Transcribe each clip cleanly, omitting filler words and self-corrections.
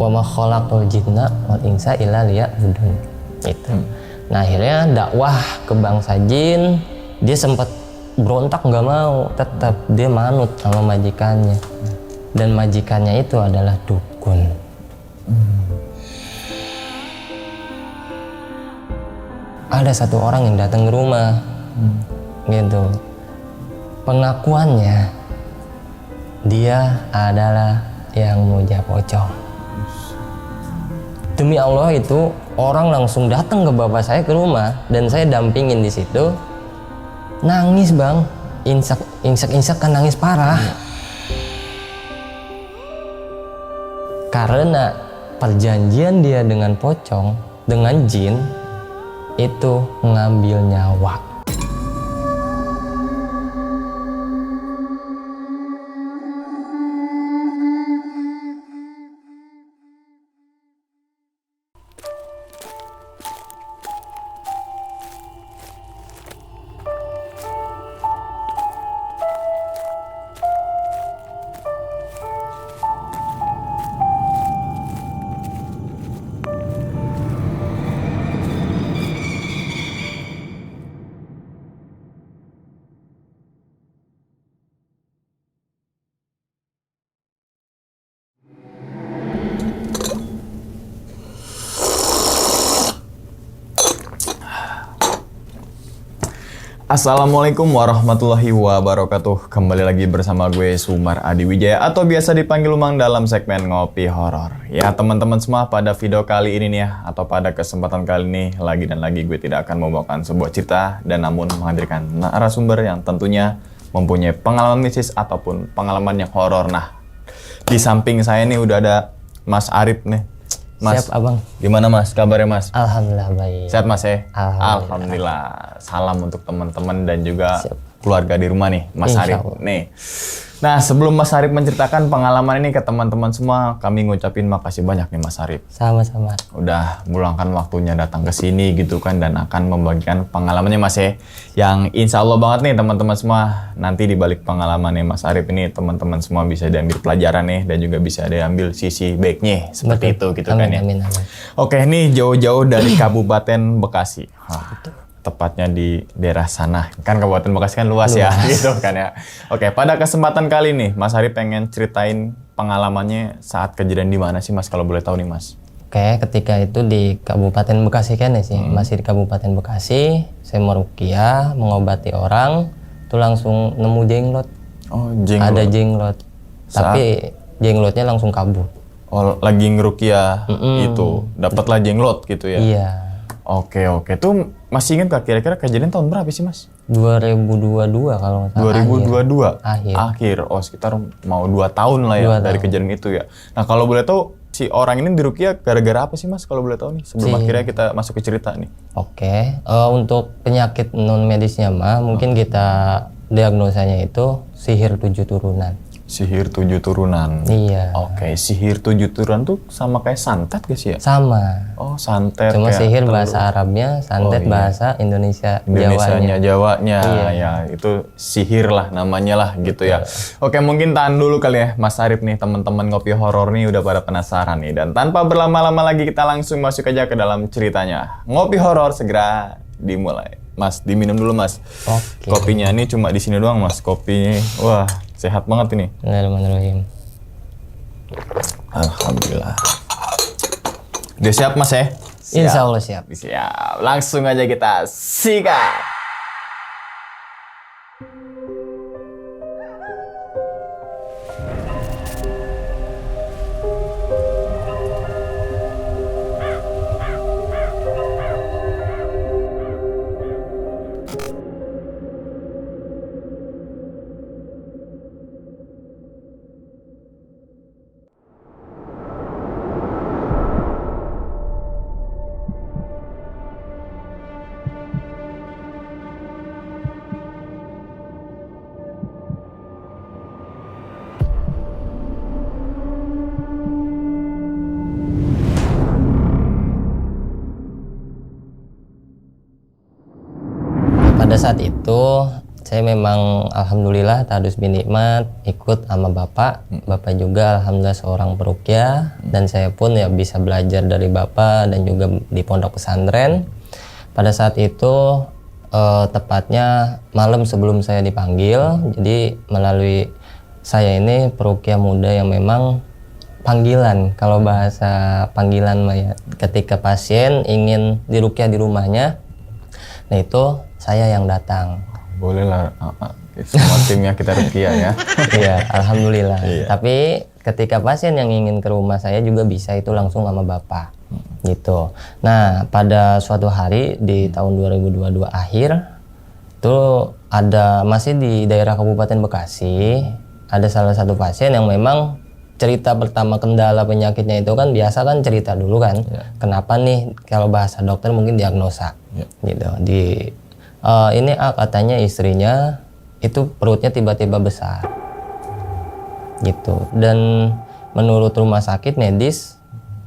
wa ma khalaqul jinna wal insa illa liya'budun. Itu. Nah akhirnya dakwah ke bangsa jin, dia sempat berontak nggak mau, tetap dia manut sama majikannya. Dan majikannya itu adalah dukun. Ada satu orang yang datang ke rumah, gitu. Pengakuannya dia adalah yang muja pocong. Demi Allah itu orang langsung datang ke bapak saya ke rumah dan saya dampingin di situ. Nangis bang, insak kan nangis parah. Karena perjanjian dia dengan pocong, dengan jin itu ngambil nyawa. Assalamualaikum warahmatullahi wabarakatuh. Kembali lagi bersama gue Sumar Adi Wijaya atau biasa dipanggil Umang dalam segmen Ngopi Horor. Ya teman-teman semua, pada video kali ini nih ya, atau pada kesempatan kali ini lagi dan lagi gue tidak akan membawakan sebuah cerita dan namun menghadirkan narasumber yang tentunya mempunyai pengalaman mistis ataupun pengalaman yang horor. Nah, di samping saya nih udah ada Mas Arif nih. Mas, Siap abang. Gimana mas? Kabarnya mas? Alhamdulillah baik. Sehat mas ya? Alhamdulillah. Salam untuk teman-teman dan juga Siap. keluarga di rumah nih, Mas Arif. Insyaallah. Nih. Nah, sebelum Mas Arif menceritakan pengalaman ini ke teman-teman semua, kami ngucapin makasih banyak nih Mas Arif. Sama-sama. Udah meluangkan waktunya datang ke sini gitu kan dan akan membagikan pengalamannya Mas ya. Yang insya Allah banget nih teman-teman semua, nanti di balik pengalamannya Mas Arif ini teman-teman semua bisa diambil pelajaran nih dan juga bisa diambil sisi baiknya seperti Betul. itu gitu Amin, kan ya. amin, amin. Oke, nih jauh-jauh dari Kabupaten Bekasi. Tepatnya di daerah sana. Kan Kabupaten Bekasi kan luas ya, gitu kan ya. Oke, pada kesempatan kali nih, Mas Ari pengen ceritain pengalamannya saat kejadian di mana sih Mas, kalau boleh tahu nih Mas? Oke, ketika itu di Kabupaten Bekasi kan ya sih, masih di Kabupaten Bekasi, saya mau ruqyah, mengobati orang, tuh langsung nemu jenglot. Oh, jenglot. Ada jenglot. Tapi jenglotnya langsung kabur. Oh, lagi ngeruqyah itu, dapatlah jenglot gitu ya? Iya. Oke. Tuh masih ingat gak kira-kira kejadian tahun berapa sih Mas? 2022 kalau nggak salah. 2022? Akhir. Oh, sekitar mau 2 tahun lah ya 2 dari tahun. kejadian itu ya. Nah, kalau boleh tahu si orang ini diruqyah gara-gara apa sih Mas, kalau boleh tahu nih? Sebelum akhirnya kita masuk ke cerita nih. Oke, untuk penyakit non medisnya mah mungkin kita diagnosanya itu sihir 7 turunan. Sihir 7 turunan. Iya. Oke, sihir 7 turunan tuh sama kayak santet gak sih ya? Sama. Oh, santet. Cuma kayak sihir telur. bahasa Arabnya, santet iya. bahasa Indonesianya. Jawanya. Iya. Ya, itu sihir lah namanya lah gitu ya. Oke, mungkin tahan dulu kali ya Mas Arif nih, teman-teman Ngopi Horor nih udah pada penasaran nih. Dan tanpa berlama-lama lagi kita langsung masuk aja ke dalam ceritanya. Ngopi Horor segera dimulai. Mas, diminum dulu Mas. Oke. Kopinya ini cuma di sini doang Mas. Kopinya, wah sehat banget ini. Bismillahirrahmanirrahim. Alhamdulillah. Udah siap Mas ya? Insya Allah siap. Siap. Langsung aja kita sikat. Pada saat itu saya memang alhamdulillah tadus bin nikmat ikut sama bapak. Bapak juga alhamdulillah seorang peruqyah dan saya pun ya bisa belajar dari bapak dan juga di pondok pesantren. Pada saat itu tepatnya malam sebelum saya dipanggil, jadi melalui saya ini peruqyah muda yang memang panggilan, kalau bahasa panggilan ya, ketika pasien ingin diruqyah di rumahnya, nah itu saya yang datang. Boleh lah, semua timnya kita ruqyah ya. Iya, alhamdulillah. Iya. Tapi ketika pasien yang ingin ke rumah saya juga bisa itu langsung sama bapak, gitu. Nah, pada suatu hari di tahun 2022 akhir, itu ada masih di daerah Kabupaten Bekasi, ada salah satu pasien yang memang cerita pertama kendala penyakitnya itu kan biasa kan cerita dulu kan, kenapa nih kalau bahasa dokter mungkin diagnosa, gitu. Ini katanya istrinya itu perutnya tiba-tiba besar, gitu. Dan menurut rumah sakit medis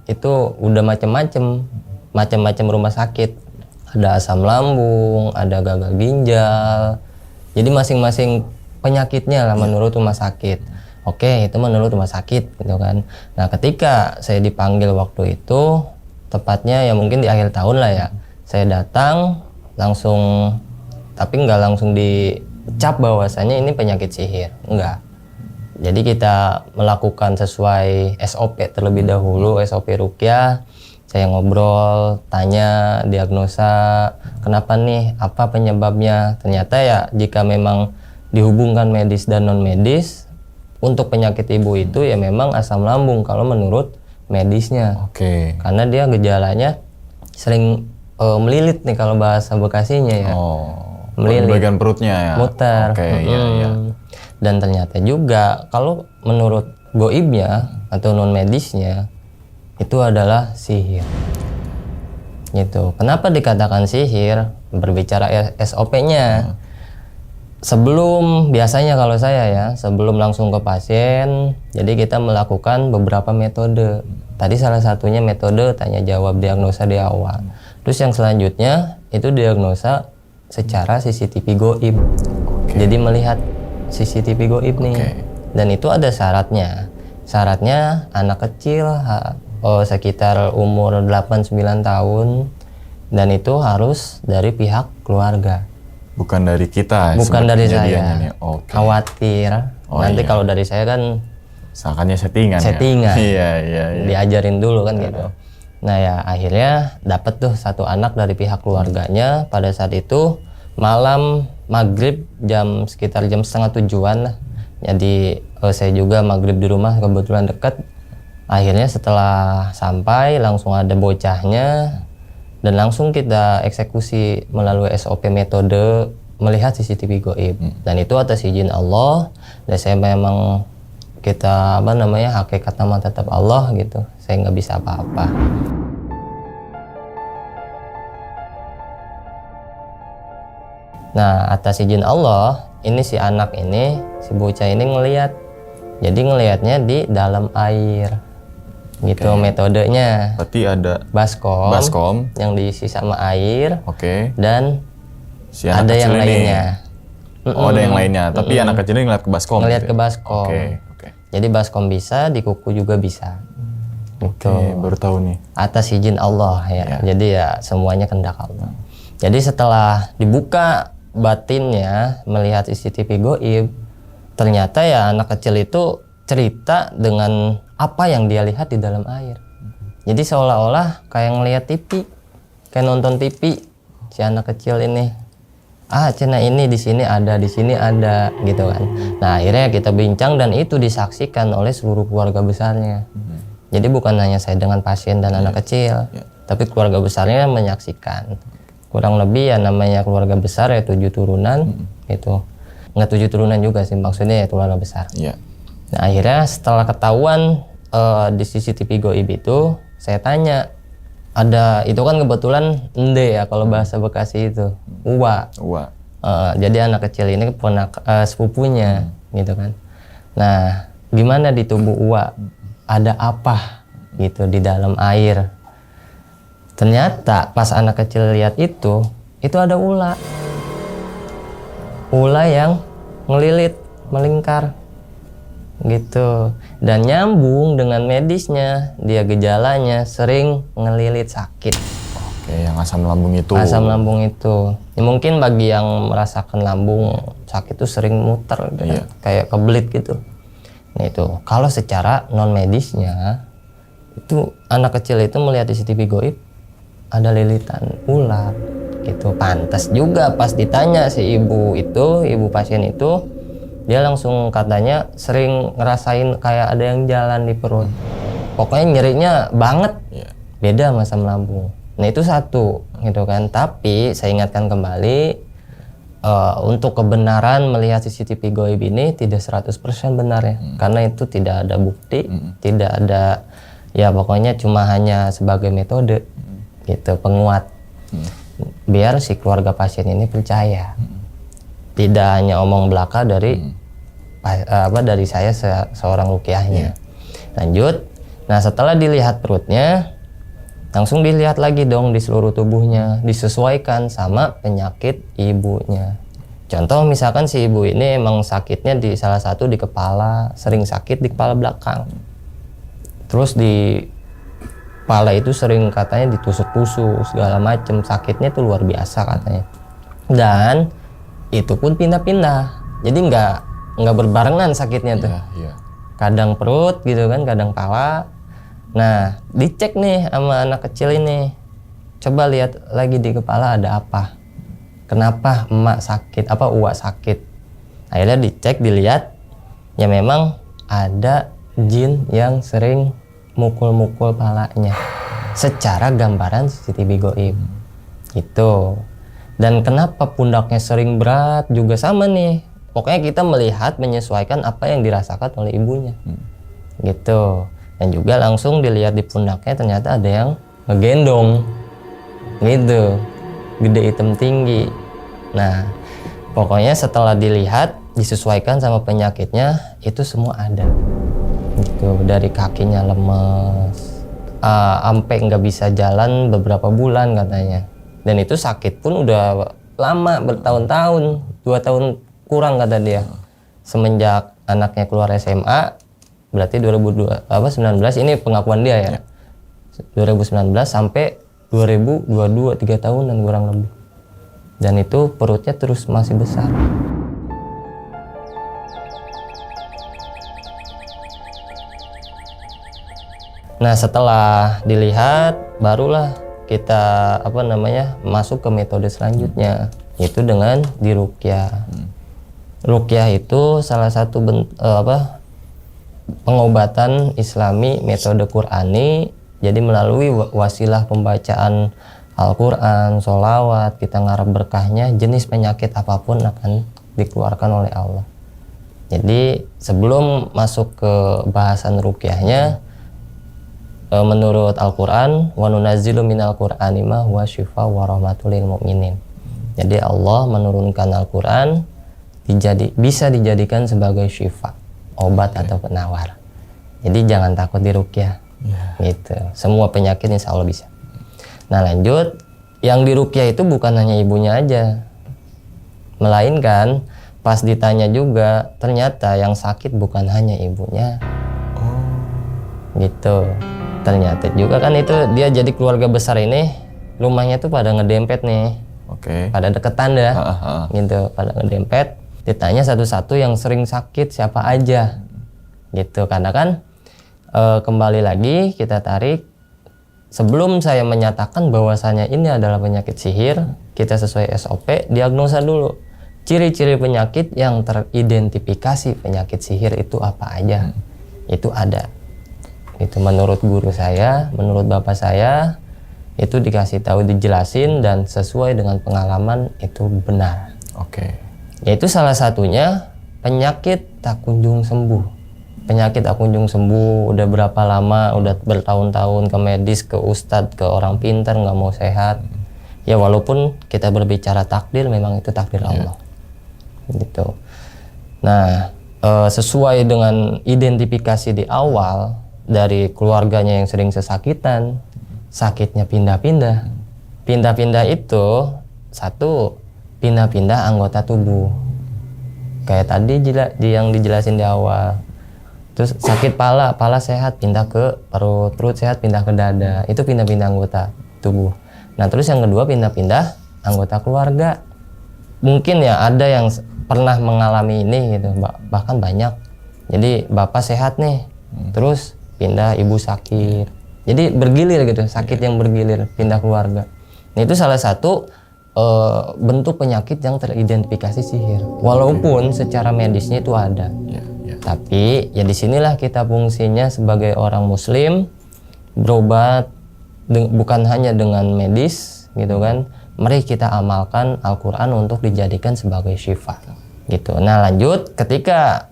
itu udah macam-macam rumah sakit. Ada asam lambung, ada gagal ginjal. Jadi masing-masing penyakitnya lah menurut rumah sakit. Oke, itu menurut rumah sakit, gitu kan. Nah, ketika saya dipanggil waktu itu, tepatnya ya mungkin di akhir tahun lah ya, saya datang langsung, tapi nggak langsung dicap bahwasanya ini penyakit sihir, enggak. Jadi kita melakukan sesuai SOP terlebih dahulu, SOP ruqyah. Saya ngobrol, tanya diagnosa, kenapa nih, apa penyebabnya. Ternyata ya jika memang dihubungkan medis dan non medis, untuk penyakit ibu itu ya memang asam lambung kalau menurut medisnya. Oke. Karena dia gejalanya sering melilit nih kalau bahasa Bekasinya ya. Melilit. Bagian perutnya ya. Muter. Oke, iya. Dan ternyata juga kalau menurut goibnya atau non medisnya itu adalah sihir. Gitu. Kenapa dikatakan sihir? Berbicara SOP-nya. Sebelum biasanya kalau saya ya, sebelum langsung ke pasien, jadi kita melakukan beberapa metode. Tadi salah satunya metode tanya jawab diagnosa di awal. Terus yang selanjutnya itu diagnosa secara CCTV goib. Jadi melihat CCTV goib nih. Dan itu ada syaratnya. Syaratnya anak kecil sekitar umur 8-9 tahun dan itu harus dari pihak keluarga. Bukan dari kita. Bukan dari saya. Nih. Khawatir. Nanti kalau dari saya kan seakannya settingan. Iya. Diajarin dulu kan gitu. Nah ya akhirnya dapat tuh satu anak dari pihak keluarganya. Pada saat itu malam maghrib sekitar jam 6:30 lah. Jadi saya juga maghrib di rumah kebetulan dekat. Akhirnya setelah sampai langsung ada bocahnya dan langsung kita eksekusi melalui SOP metode melihat CCTV goib. Dan itu atas izin Allah. Dan saya memang kita hakikat nama tetap Allah gitu. Saya nggak bisa apa-apa. Nah, atas izin Allah, ini si anak ini, si bocah ini ngelihat. Jadi ngelihatnya di dalam air. Gitu metodenya. Berarti ada baskom yang diisi sama air. Dan si ada yang lainnya. Ada yang lainnya. Tapi anak kecil ini ngeliat ke baskom. Ngelihat ke baskom. Jadi baskom bisa, di kuku juga bisa. Baru tahu nih. Atas izin Allah ya. Jadi ya semuanya kehendak Allah. Jadi setelah dibuka batinnya melihat CCTV goib, ternyata ya anak kecil itu cerita dengan apa yang dia lihat di dalam air. Jadi seolah-olah kayak ngelihat TV, kayak nonton TV si anak kecil ini. Cina ini di sini ada gitu kan. Nah akhirnya kita bincang dan itu disaksikan oleh seluruh keluarga besarnya. Jadi bukan hanya saya dengan pasien dan anak kecil, tapi keluarga besarnya menyaksikan. Kurang lebih ya namanya keluarga besar ya 7 turunan itu. Nggak 7 turunan juga sih maksudnya ya keluarga besar. Nah akhirnya setelah ketahuan di CCTV goib itu saya tanya, itu kan kebetulan ende ya kalau bahasa Bekasi itu uwa. Jadi anak kecil ini sepupunya gitu kan. Nah gimana di tubuh uwa ada apa gitu di dalam air. Ternyata pas anak kecil lihat itu ada ular. ulah yang ngelilit, melingkar gitu, dan nyambung dengan medisnya. Dia gejalanya sering ngelilit sakit. Oke, yang asam lambung itu. Asam lambung itu ya, mungkin bagi yang merasakan lambung sakit itu sering muter gitu, Iya. kayak kebelit gitu. Nah itu kalau secara non medisnya itu anak kecil itu melihat CCTV goib ada lilitan ular gitu. Pantas juga pas ditanya si ibu pasien itu, dia langsung katanya sering ngerasain kayak ada yang jalan di perut. Pokoknya nyerinya banget, beda sama asam lambung. Nah itu satu gitu kan. Tapi saya ingatkan kembali, untuk kebenaran melihat CCTV goib ini tidak 100% benar ya. Karena itu tidak ada bukti, tidak ada, ya pokoknya cuma hanya sebagai metode gitu, penguat. Biar si keluarga pasien ini percaya. Tidak hanya omong belaka dari dari saya seorang ruqyahnya. Lanjut. Nah, setelah dilihat perutnya, langsung dilihat lagi dong di seluruh tubuhnya, disesuaikan sama penyakit ibunya. Contoh misalkan si ibu ini emang sakitnya di salah satu di kepala, sering sakit di kepala belakang. Terus di kepala itu sering katanya ditusuk-tusuk segala macem, sakitnya itu luar biasa katanya. Dan itu pun pindah-pindah, jadi nggak berbarengan sakitnya tuh. Kadang perut gitu kan, kadang kepala. Nah dicek nih sama anak kecil ini, coba lihat lagi di kepala ada apa, kenapa emak sakit, apa uak sakit. Akhirnya dicek, dilihat, ya memang ada jin yang sering mukul-mukul palanya secara gambaran CCTV goib gitu. Dan kenapa pundaknya sering berat juga sama nih. Pokoknya kita melihat, menyesuaikan apa yang dirasakan oleh ibunya gitu. Dan juga langsung dilihat di pundaknya ternyata ada yang ngegendong gitu, gede hitam tinggi. Nah pokoknya setelah dilihat, disesuaikan sama penyakitnya, itu semua ada gitu. Dari kakinya lemes, sampai nggak bisa jalan beberapa bulan katanya. Dan itu sakit pun udah lama, bertahun-tahun, 2 tahun kurang kata dia. Semenjak anaknya keluar SMA, berarti 2019 ini pengakuan dia ya. 2019 sampai 2022, 3 tahunan kurang lebih. Dan itu perutnya terus masih besar. Nah setelah dilihat, barulah kita masuk ke metode selanjutnya, yaitu dengan diruqyah. Ruqyah itu salah satu pengobatan Islami metode Qur'ani. Jadi melalui wasilah pembacaan Al-Quran, sholawat, kita ngarep berkahnya, jenis penyakit apapun akan dikeluarkan oleh Allah. Jadi sebelum masuk ke bahasan ruqyahnya, menurut Al-Quran, wa nunazzilu minal Qur'ani ma huwa syifaa wa rahmatul lil mu'minin. Jadi Allah menurunkan Al-Quran bisa dijadikan sebagai syifa, obat atau penawar. Jadi jangan takut diruqyah. Gitu. Semua penyakit insya Allah bisa. Nah lanjut, yang diruqyah itu bukan hanya ibunya aja, melainkan pas ditanya juga, ternyata yang sakit bukan hanya ibunya. Gitu. Ternyata juga kan itu dia jadi keluarga besar ini, rumahnya tuh pada ngedempet nih. Pada deketan dah. Gitu, pada ngedempet. Ditanya satu-satu yang sering sakit siapa aja. Gitu. Karena kan kembali lagi kita tarik, sebelum saya menyatakan bahwasanya ini adalah penyakit sihir, kita sesuai SOP diagnosa dulu. Ciri-ciri penyakit yang teridentifikasi penyakit sihir itu apa aja. Itu ada. Itu menurut guru saya, menurut bapak saya, itu dikasih tahu, dijelasin, dan sesuai dengan pengalaman itu benar. Yaitu salah satunya penyakit tak kunjung sembuh. Penyakit tak kunjung sembuh udah berapa lama, udah bertahun-tahun ke medis, ke ustadz, ke orang pintar, nggak mau sehat. Ya walaupun kita berbicara takdir, memang itu takdir Allah. Gitu. Nah sesuai dengan identifikasi di awal, dari keluarganya yang sering sesakitan, sakitnya pindah-pindah. Pindah-pindah itu, satu, pindah-pindah anggota tubuh. Kayak tadi yang dijelasin di awal. Terus sakit pala sehat pindah ke perut sehat pindah ke dada. Itu pindah-pindah anggota tubuh. Nah terus yang kedua pindah-pindah anggota keluarga. Mungkin ya ada yang pernah mengalami ini gitu, bahkan banyak. Jadi bapak sehat nih, terus pindah ibu sakit. Jadi bergilir gitu, sakit yang bergilir pindah keluarga. Nah itu salah satu bentuk penyakit yang teridentifikasi sihir. Walaupun secara medisnya itu ada. Tapi ya disinilah kita fungsinya sebagai orang muslim berobat bukan hanya dengan medis gitu kan. Mari kita amalkan Al-Quran untuk dijadikan sebagai syifa gitu. Nah lanjut, ketika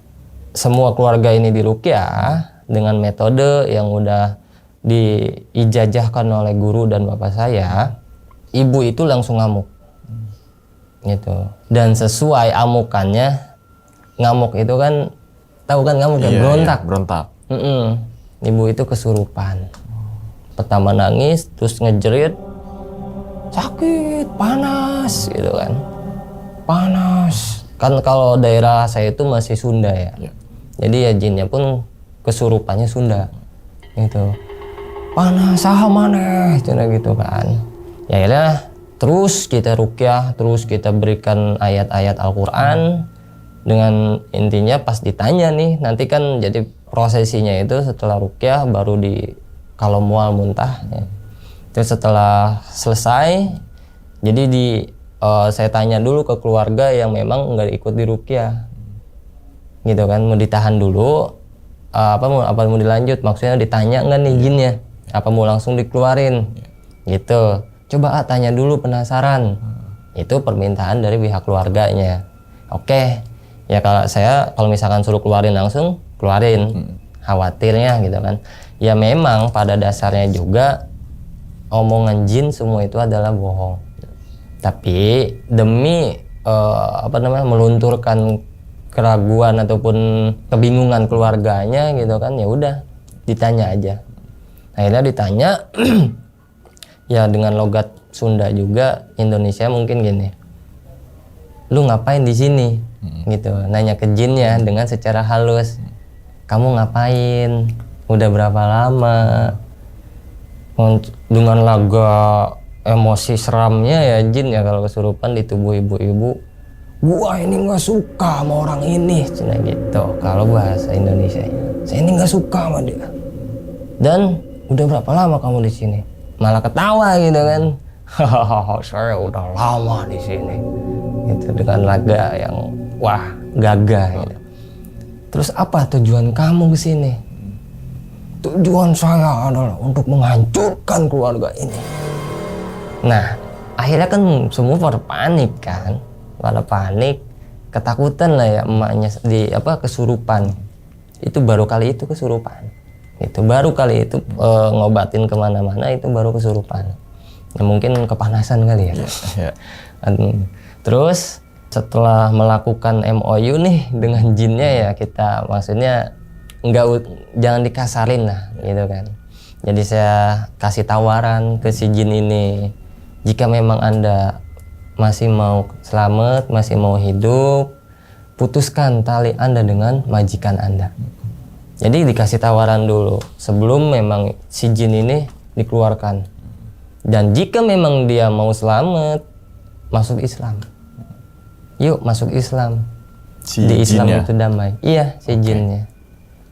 semua keluarga ini diruqyah dengan metode yang udah diijazahkan oleh guru dan bapak saya, ibu itu langsung ngamuk gitu. Dan sesuai amukannya, ngamuk itu kan tahu kan ngamuk ya, berontak. Ibu itu kesurupan. Pertama nangis, terus ngejerit, sakit, panas gitu kan. Panas. Kan kalau daerah saya itu masih Sunda ya. Jadi ya jinnya pun kesurupannya Sunda. Gitu. Panas, saha maneh, gitu kan. Ya akhirnya terus kita ruqyah, terus kita berikan ayat-ayat Al-Qur'an. Dengan intinya pas ditanya nih, nanti kan jadi prosesinya itu setelah ruqyah baru kalau mual muntah ya. Terus setelah selesai jadi saya tanya dulu ke keluarga yang memang nggak ikut di ruqyah gitu kan, mau ditahan dulu apa mau dilanjut, maksudnya ditanya nggak nih jinnya apa mau langsung dikeluarin gitu. Coba tanya dulu, penasaran. Itu permintaan dari pihak keluarganya. Oke. Ya kalau misalkan suruh keluarin langsung keluarin, khawatirnya gitu kan. Ya memang pada dasarnya juga omongan jin semua itu adalah bohong. Tapi demi melunturkan keraguan ataupun kebingungan keluarganya gitu kan, ya udah ditanya aja. Akhirnya ditanya ya dengan logat Sunda juga, Indonesia mungkin gini. Lu ngapain di sini? Gitu, nanya ke jinnya dengan secara halus. Kamu ngapain? Udah berapa lama? Dengan laga emosi seramnya ya jin ya kalau kesurupan di tubuh ibu-ibu. Gua ini nggak suka sama orang ini, cina gitu. Kalau bahasa Indonesia, saya ini nggak suka sama dia. Dan udah berapa lama kamu di sini? Malah ketawa gitu kan. Hahaha, saya udah lama di sini. Gitu dengan laga yang wah gagah gitu. Terus apa tujuan kamu kesini? Tujuan saya adalah untuk menghancurkan keluarga ini. Nah akhirnya kan semua pada panik kan, pada panik, ketakutan lah ya emaknya kesurupan. Itu baru kali itu kesurupan. Itu baru kali itu ngobatin kemana-mana itu baru kesurupan. Ya mungkin kepanasan kali ya. Terus setelah melakukan MOU nih dengan jinnya ya kita maksudnya jangan dikasarin lah gitu kan. Jadi saya kasih tawaran ke si jin ini, jika memang Anda masih mau selamat, masih mau hidup, putuskan tali Anda dengan majikan Anda. Jadi dikasih tawaran dulu sebelum memang si jin ini dikeluarkan. Dan jika memang dia mau selamat, masuk Islam. Yuk masuk Islam. Di Islam jinnya itu damai. Iya, si jinnya.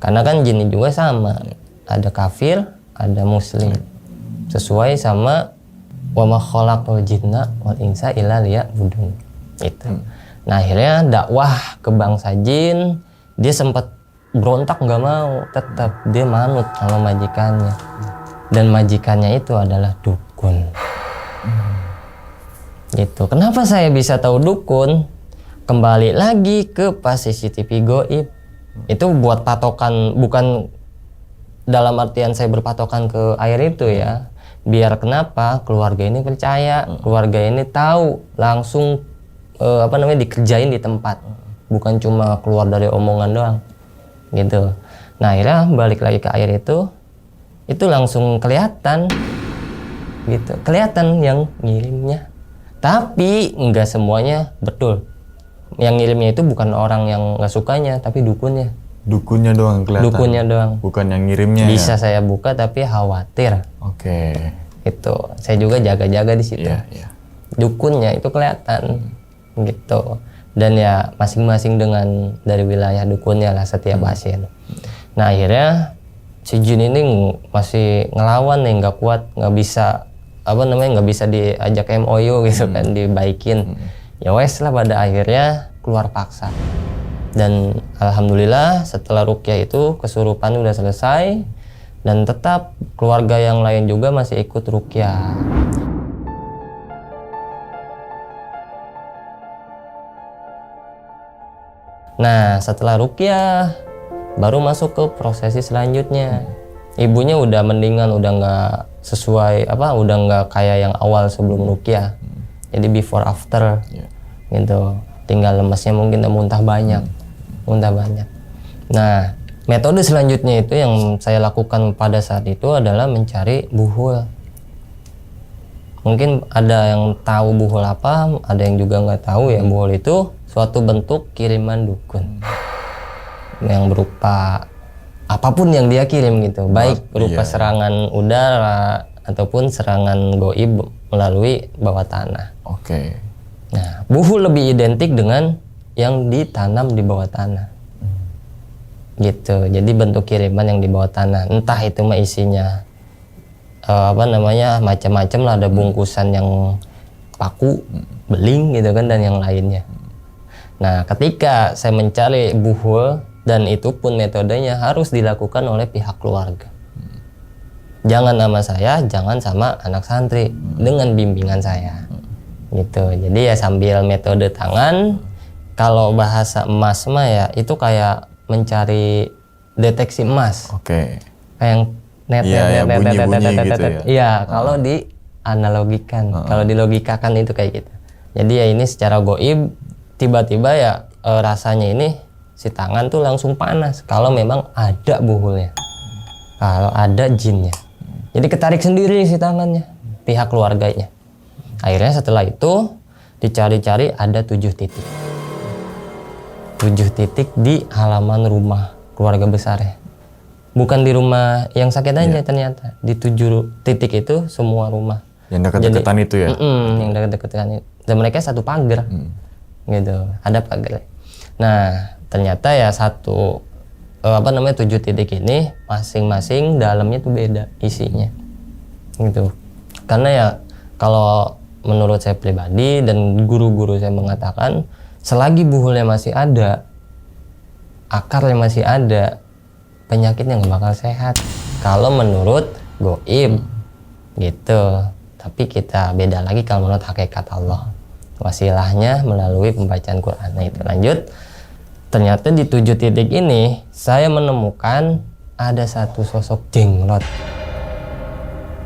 Karena kan jinnya juga sama. Ada kafir, ada muslim. Sesuai sama wa ma khalaqal jinna wal insa illa liya'budun. Itu. Nah, akhirnya dakwah ke bangsa jin, dia sempat berontak nggak mau, tetap dia manut sama majikannya. Dan majikannya itu adalah dukun. Gitu. Kenapa saya bisa tahu dukun? Kembali lagi ke pas CCTV goib. Itu buat patokan, bukan dalam artian saya berpatokan ke air itu ya. Biar kenapa keluarga ini percaya, keluarga ini tahu langsung dikerjain di tempat. Bukan cuma keluar dari omongan doang. Gitu. Nah, akhirnya balik lagi ke air itu langsung kelihatan gitu, kelihatan yang ngirimnya, tapi nggak semuanya betul yang ngirimnya itu bukan orang yang nggak sukanya, tapi dukunnya. Dukunnya doang kelihatan. Dukunnya doang. Bukan yang ngirimnya. Bisa ya? saya buka tapi khawatir. Oke. Itu. Saya juga jaga-jaga di situ. Iya, iya. Dukunnya itu kelihatan. Gitu. Dan ya masing-masing dengan dari wilayah dukunnya lah setiap pasien. Nah akhirnya si Jin ini masih ngelawan nih, nggak kuat, nggak bisa nggak bisa diajak MOU gitu kan, dibaikin. Ya wes lah, pada akhirnya keluar paksa. Dan alhamdulillah setelah ruqyah itu kesurupan udah selesai, dan tetap keluarga yang lain juga masih ikut ruqyah. Nah setelah ruqyah baru masuk ke prosesi selanjutnya. Ibunya udah mendingan, udah nggak sesuai udah nggak kayak yang awal sebelum ruqyah. Jadi before after gitu. Tinggal lemesnya mungkin udah muntah banyak. Nah, metode selanjutnya itu yang saya lakukan pada saat itu adalah mencari buhul. Mungkin ada yang tahu buhul apa, ada yang juga nggak tahu ya. Buhul itu suatu bentuk kiriman dukun yang berupa apapun yang dia kirim gitu, baik berupa serangan udara ataupun serangan goib melalui bawah tanah. Oke. Nah, buhul lebih identik dengan yang ditanam di bawah tanah. Gitu. Jadi bentuk kiriman yang di bawah tanah. Entah itu mah isinya macam-macam lah, ada bungkusan yang paku, beling gitu kan, dan yang lainnya. Nah, ketika saya mencari buhul, dan itu pun metodenya harus dilakukan oleh pihak keluarga. Jangan sama saya, jangan sama anak santri, dengan bimbingan saya. Gitu. Jadi ya sambil metode tangan, kalau bahasa emas mah ya itu kayak mencari deteksi emas. Oke. Kayak yang net. Iya, kalau dianalogikan, kalau dilogikakan itu kayak gitu. Jadi ya ini secara goib, tiba-tiba ya rasanya ini si tangan tuh langsung panas kalau memang ada buhulnya, kalau ada jinnya. Jadi ketarik sendiri si tangannya, pihak keluarganya. Akhirnya setelah itu dicari-cari ada 7 titik. 7 titik di halaman rumah keluarga besarnya. Bukan di rumah yang sakit aja ternyata. Di 7 titik itu semua rumah. Yang dekat-dekatan itu ya? Yang dekat-dekatan itu. Dan mereka satu pagar. Gitu. Ada pagar. Nah, ternyata ya 7 titik ini masing-masing dalamnya tuh beda isinya. Gitu. Karena ya kalau menurut saya pribadi dan guru-guru saya mengatakan, selagi buhulnya masih ada, akarnya masih ada, penyakitnya nggak bakal sehat. Kalau menurut goib gitu. Tapi kita beda lagi kalau menurut hakikat Allah. Wasilahnya melalui pembacaan Quran. Nah itu lanjut. Ternyata di 7 titik ini saya menemukan ada satu sosok jenglot.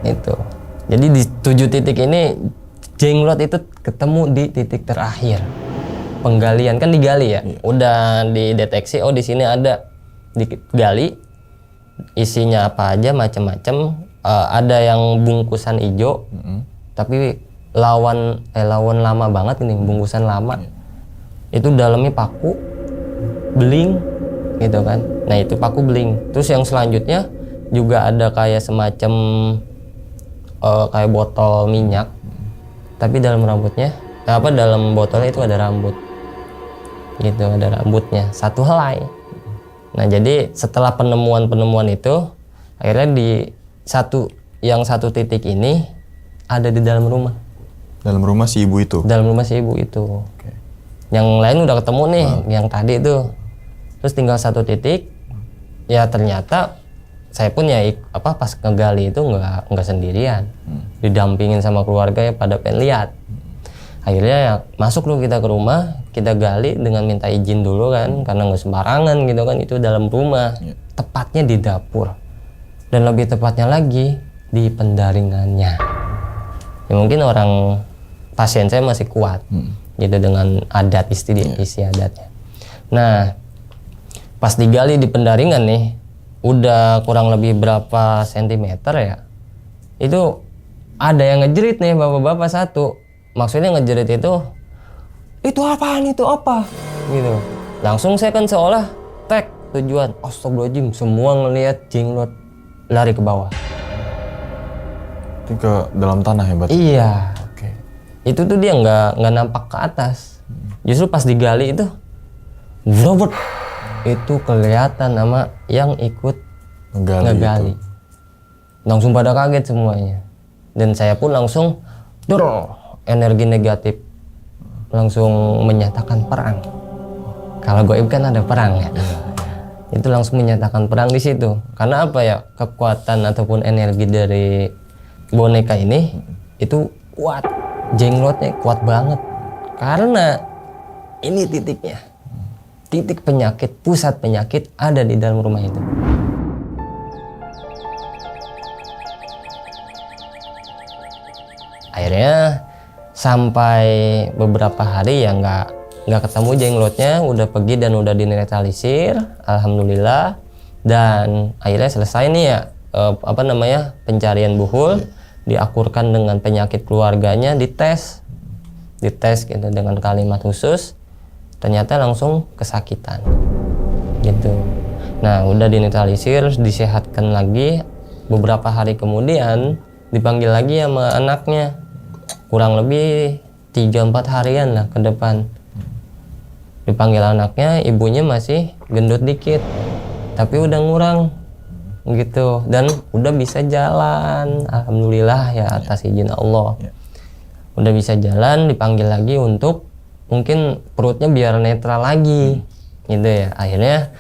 Itu. Jadi di 7 titik ini jenglot itu ketemu di titik terakhir. Penggalian kan digali ya. Udah dideteksi, oh di sini ada, digali isinya apa aja macam-macam. Ada yang bungkusan hijau, tapi lawan lama banget ini, bungkusan lama. Itu dalamnya paku beling gitu kan. Nah itu paku beling. Terus yang selanjutnya juga ada kayak semacam kayak botol minyak, tapi dalam rambutnya dalam botolnya itu ada rambut gitu, ada rambutnya satu helai. Nah jadi setelah penemuan itu akhirnya di satu titik ini ada di dalam rumah. Dalam rumah si ibu itu? Dalam rumah si ibu itu. Yang lain udah ketemu nih, yang tadi itu. Terus tinggal satu titik. Ya ternyata saya pun ya pas ngegali itu nggak sendirian. Didampingin sama keluarga ya pada pengen lihat. Akhirnya ya masuk loh kita ke rumah, kita gali dengan minta izin dulu kan, karena nggak sembarangan gitu kan, itu dalam rumah. Tepatnya di dapur. Dan lebih tepatnya lagi di pendaringannya. Ya mungkin pasien saya masih kuat gitu dengan adat isi adatnya. Nah pas digali di pendaringan nih, udah kurang lebih berapa sentimeter ya, itu ada yang ngejerit nih bapak-bapak satu. Maksudnya ngejerit itu itu apaan, itu apa gitu. Langsung saya kan seolah tag tujuan, astagfirullahaladzim, semua ngelihat jenglot lari ke bawah. Itu ke dalam tanah ya, berarti? Iya. Oke. Itu tuh dia nggak nampak ke atas. Justru pas digali itu, Robert itu kelihatan sama yang ikut ngegali. Langsung pada kaget semuanya. Dan saya pun langsung energi negatif langsung menyatakan perang. Kalau goib kan ada perang ya. Itu langsung menyatakan perang di situ. Karena apa ya? Kekuatan ataupun energi dari boneka ini itu kuat. Jenglotnya kuat banget. Karena ini titiknya. Titik penyakit, pusat penyakit ada di dalam rumah itu. Akhirnya sampai beberapa hari ya nggak ketemu jenglotnya, udah pergi dan udah dinetralisir, alhamdulillah. Dan akhirnya selesai nih ya pencarian Buhul, diakurkan dengan penyakit keluarganya, dites gitu dengan kalimat khusus, ternyata langsung kesakitan gitu. Nah udah dinetralisir, disehatkan lagi, beberapa hari kemudian dipanggil lagi sama anaknya, kurang lebih 3-4 harian lah ke depan. Dipanggil anaknya, ibunya masih gendut dikit, tapi udah ngurang gitu, dan udah bisa jalan, alhamdulillah ya atas izin Allah. Udah bisa jalan, dipanggil lagi untuk mungkin perutnya biar netral lagi gitu ya. Akhirnya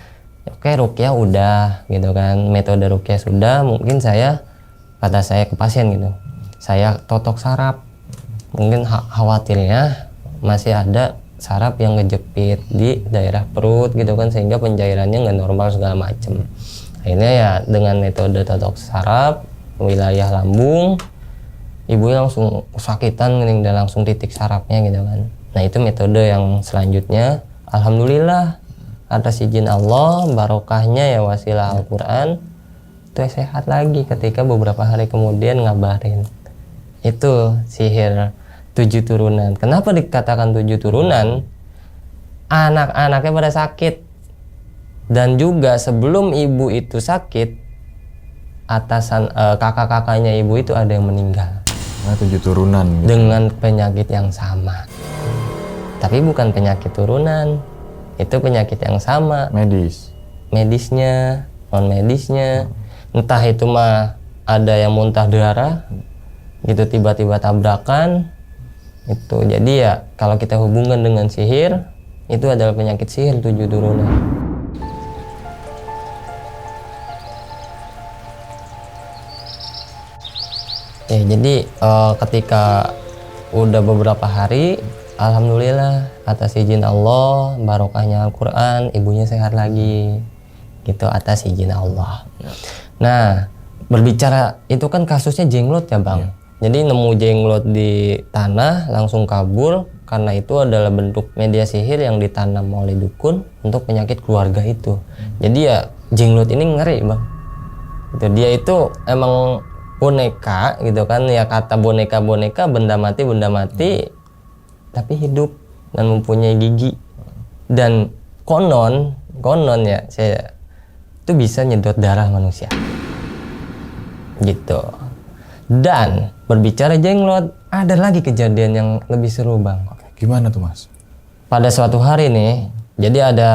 oke, ruqyah udah gitu kan, metode ruqyah sudah, mungkin kata saya ke pasien gitu, saya totok saraf, mungkin khawatirnya masih ada saraf yang ngejepit di daerah perut gitu kan, sehingga pencairannya nggak normal segala macem. Akhirnya ya dengan metode totok saraf wilayah lambung, ibunya langsung kesakitan dan langsung titik sarafnya gitu kan. Nah itu metode yang selanjutnya, alhamdulillah atas izin Allah, barokahnya ya wasilah Al-Quran, itu sehat lagi ketika beberapa hari kemudian ngabarin itu sihir 7 turunan. Kenapa dikatakan 7 turunan? Anak-anaknya pada sakit, dan juga sebelum ibu itu sakit, kakak-kakaknya ibu itu ada yang meninggal. Nah, 7 turunan gitu. Dengan penyakit yang sama, tapi bukan penyakit turunan, itu penyakit yang sama, medisnya, non medisnya. Entah itu mah ada yang muntah darah gitu, tiba-tiba tabrakan itu. Jadi ya kalau kita hubungkan dengan sihir, itu adalah penyakit sihir 7 turunan. Ya jadi ketika udah beberapa hari, alhamdulillah atas izin Allah, barokahnya Al-Quran, ibunya sehat lagi gitu atas izin Allah. Nah berbicara itu kan kasusnya jenglot ya Bang. Jadi nemu jenglot di tanah langsung kabur, karena itu adalah bentuk media sihir yang ditanam oleh dukun untuk penyakit keluarga itu. Jadi ya jenglot ini ngeri Bang. Gitu. Dia itu emang boneka gitu kan, ya kata boneka benda mati tapi hidup dan mempunyai gigi, dan konon ya saya itu bisa nyedot darah manusia gitu. Dan berbicara jenglot, ada lagi kejadian yang lebih seru Bang. Gimana tuh Mas? Pada suatu hari nih, jadi ada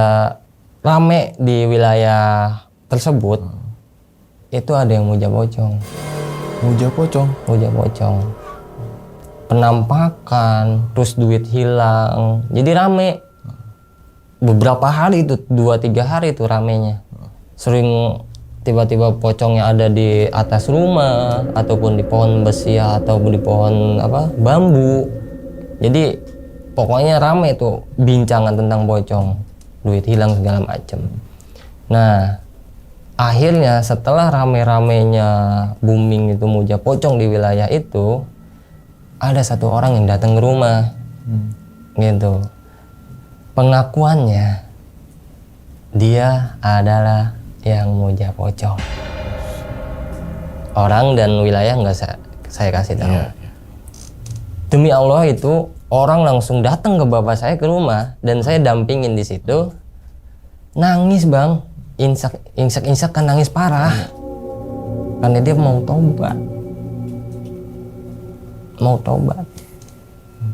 rame di wilayah tersebut, itu ada yang muja pocong. Penampakan, terus duit hilang, jadi rame. Beberapa hari itu, 2-3 hari itu ramenya. Sering tiba-tiba pocongnya ada di atas rumah, ataupun di pohon besi, ataupun di pohon bambu. Jadi pokoknya rame tuh bincangan tentang pocong, duit hilang segala macem. Nah akhirnya setelah rame-ramenya booming itu muja pocong di wilayah itu, ada satu orang yang datang ke rumah gitu. Pengakuannya dia adalah yang muja pocong. Orang dan wilayah nggak saya kasih tahu. Demi Allah itu orang langsung datang ke bapak saya ke rumah dan saya dampingin di situ. Nangis bang, insak kan nangis parah. Karena dia mau tobat.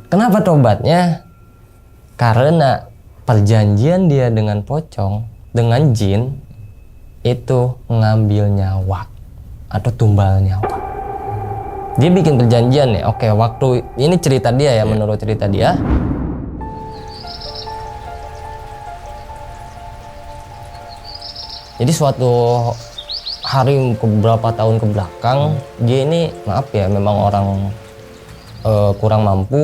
Kenapa tobatnya? Karena perjanjian dia dengan pocong, dengan jin itu ngambil nyawa atau tumbal nyawa. Dia bikin perjanjian nih. Oke, waktu ini cerita dia ya, menurut cerita dia. Jadi suatu hari beberapa tahun ke belakang, dia ini maaf ya, memang orang kurang mampu,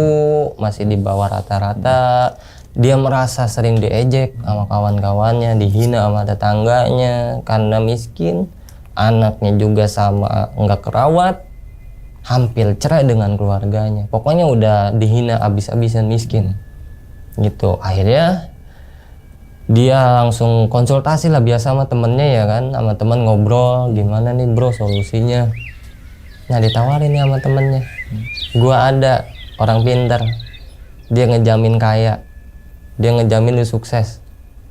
masih di bawah rata-rata. Dia merasa sering diejek sama kawan-kawannya, dihina sama tetangganya karena miskin. Anaknya juga sama nggak kerawat, hampir cerai dengan keluarganya. Pokoknya udah dihina abis-abisan, miskin gitu. Akhirnya dia langsung konsultasi lah biasa sama temennya ya kan, sama temen ngobrol gimana nih bro solusinya. Nah ditawarin nih sama temennya, gua ada orang pintar, dia ngejamin kaya, dia ngejamin lu sukses,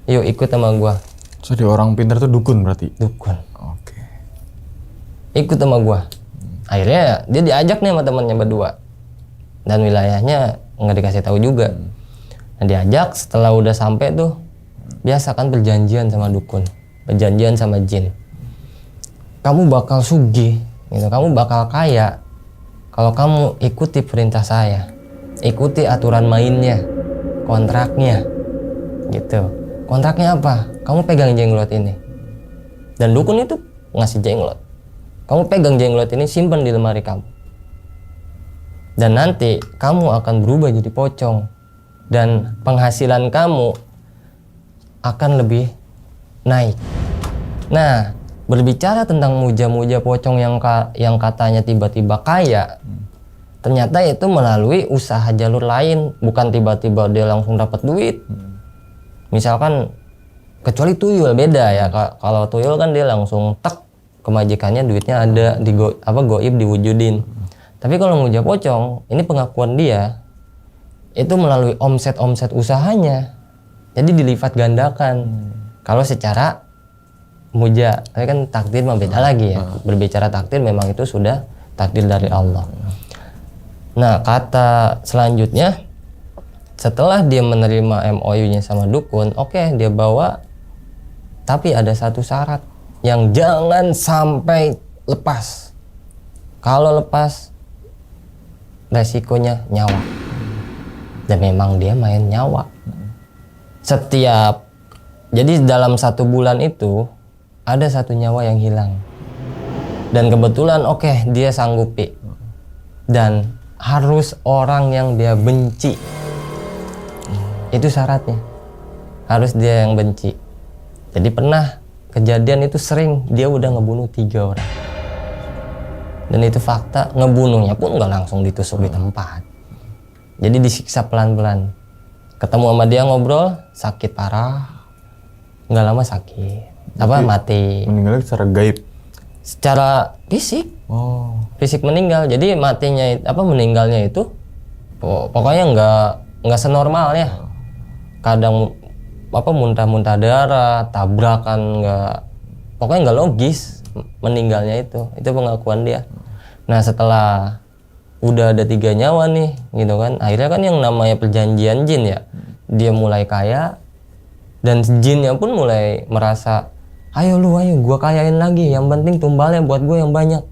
yuk ikut sama gua. Jadi orang pintar tuh dukun berarti? Dukun. Oke. Ikut sama gua. Akhirnya dia diajak nih sama temennya berdua, dan wilayahnya nggak dikasih tahu juga. Nah diajak, setelah udah sampai tuh biasa kan perjanjian sama dukun, perjanjian sama jin. Kamu bakal sugih, gitu. Kamu bakal kaya kalau kamu ikuti perintah saya, ikuti aturan mainnya, kontraknya, gitu. Kontraknya apa? Kamu pegang jenglot ini, dan dukun itu ngasih jenglot. Kamu pegang jenglot ini, simpan di lemari kamu, dan nanti kamu akan berubah jadi pocong, dan penghasilan kamu akan lebih naik. Nah, berbicara tentang muja-muja pocong yang katanya tiba-tiba kaya, ternyata itu melalui usaha jalur lain, bukan tiba-tiba dia langsung dapat duit. Misalkan, kecuali tuyul beda ya. Kalau tuyul kan dia langsung tek kemajikannya, duitnya ada di goib diwujudin. Tapi kalau muja pocong, ini pengakuan dia itu melalui omset usahanya. Jadi dilipat gandakan. Kalau secara muja, tapi kan takdir mah beda lagi ya. Berbicara takdir memang itu sudah takdir dari Allah. Nah, kata selanjutnya, setelah dia menerima MOU-nya sama dukun, oke, dia bawa, tapi ada satu syarat yang jangan sampai lepas. Kalau lepas, resikonya nyawa. Dan memang dia main nyawa. Jadi dalam 1 bulan itu ada 1 nyawa yang hilang, dan kebetulan dia sanggupi, dan harus orang yang dia benci. Itu syaratnya, harus dia yang benci. Jadi pernah kejadian itu sering, dia udah ngebunuh 3 orang, dan itu fakta. Ngebunuhnya pun nggak langsung ditusuk di tempat, jadi disiksa pelan-pelan. Ketemu sama dia ngobrol, sakit parah, nggak lama sakit, mati. Meninggalnya secara gaib? Secara fisik. Fisik meninggal. Jadi meninggalnya itu pokoknya nggak senormalnya. Kadang muntah-muntah darah, tabrakan, pokoknya nggak logis meninggalnya itu pengakuan dia. Nah setelah udah ada 3 nyawa nih, gitu kan. Akhirnya kan yang namanya perjanjian jin ya, dia mulai kaya, dan jinnya pun mulai merasa, ayo gua kayain lagi, yang penting tumbalnya buat gue yang banyak.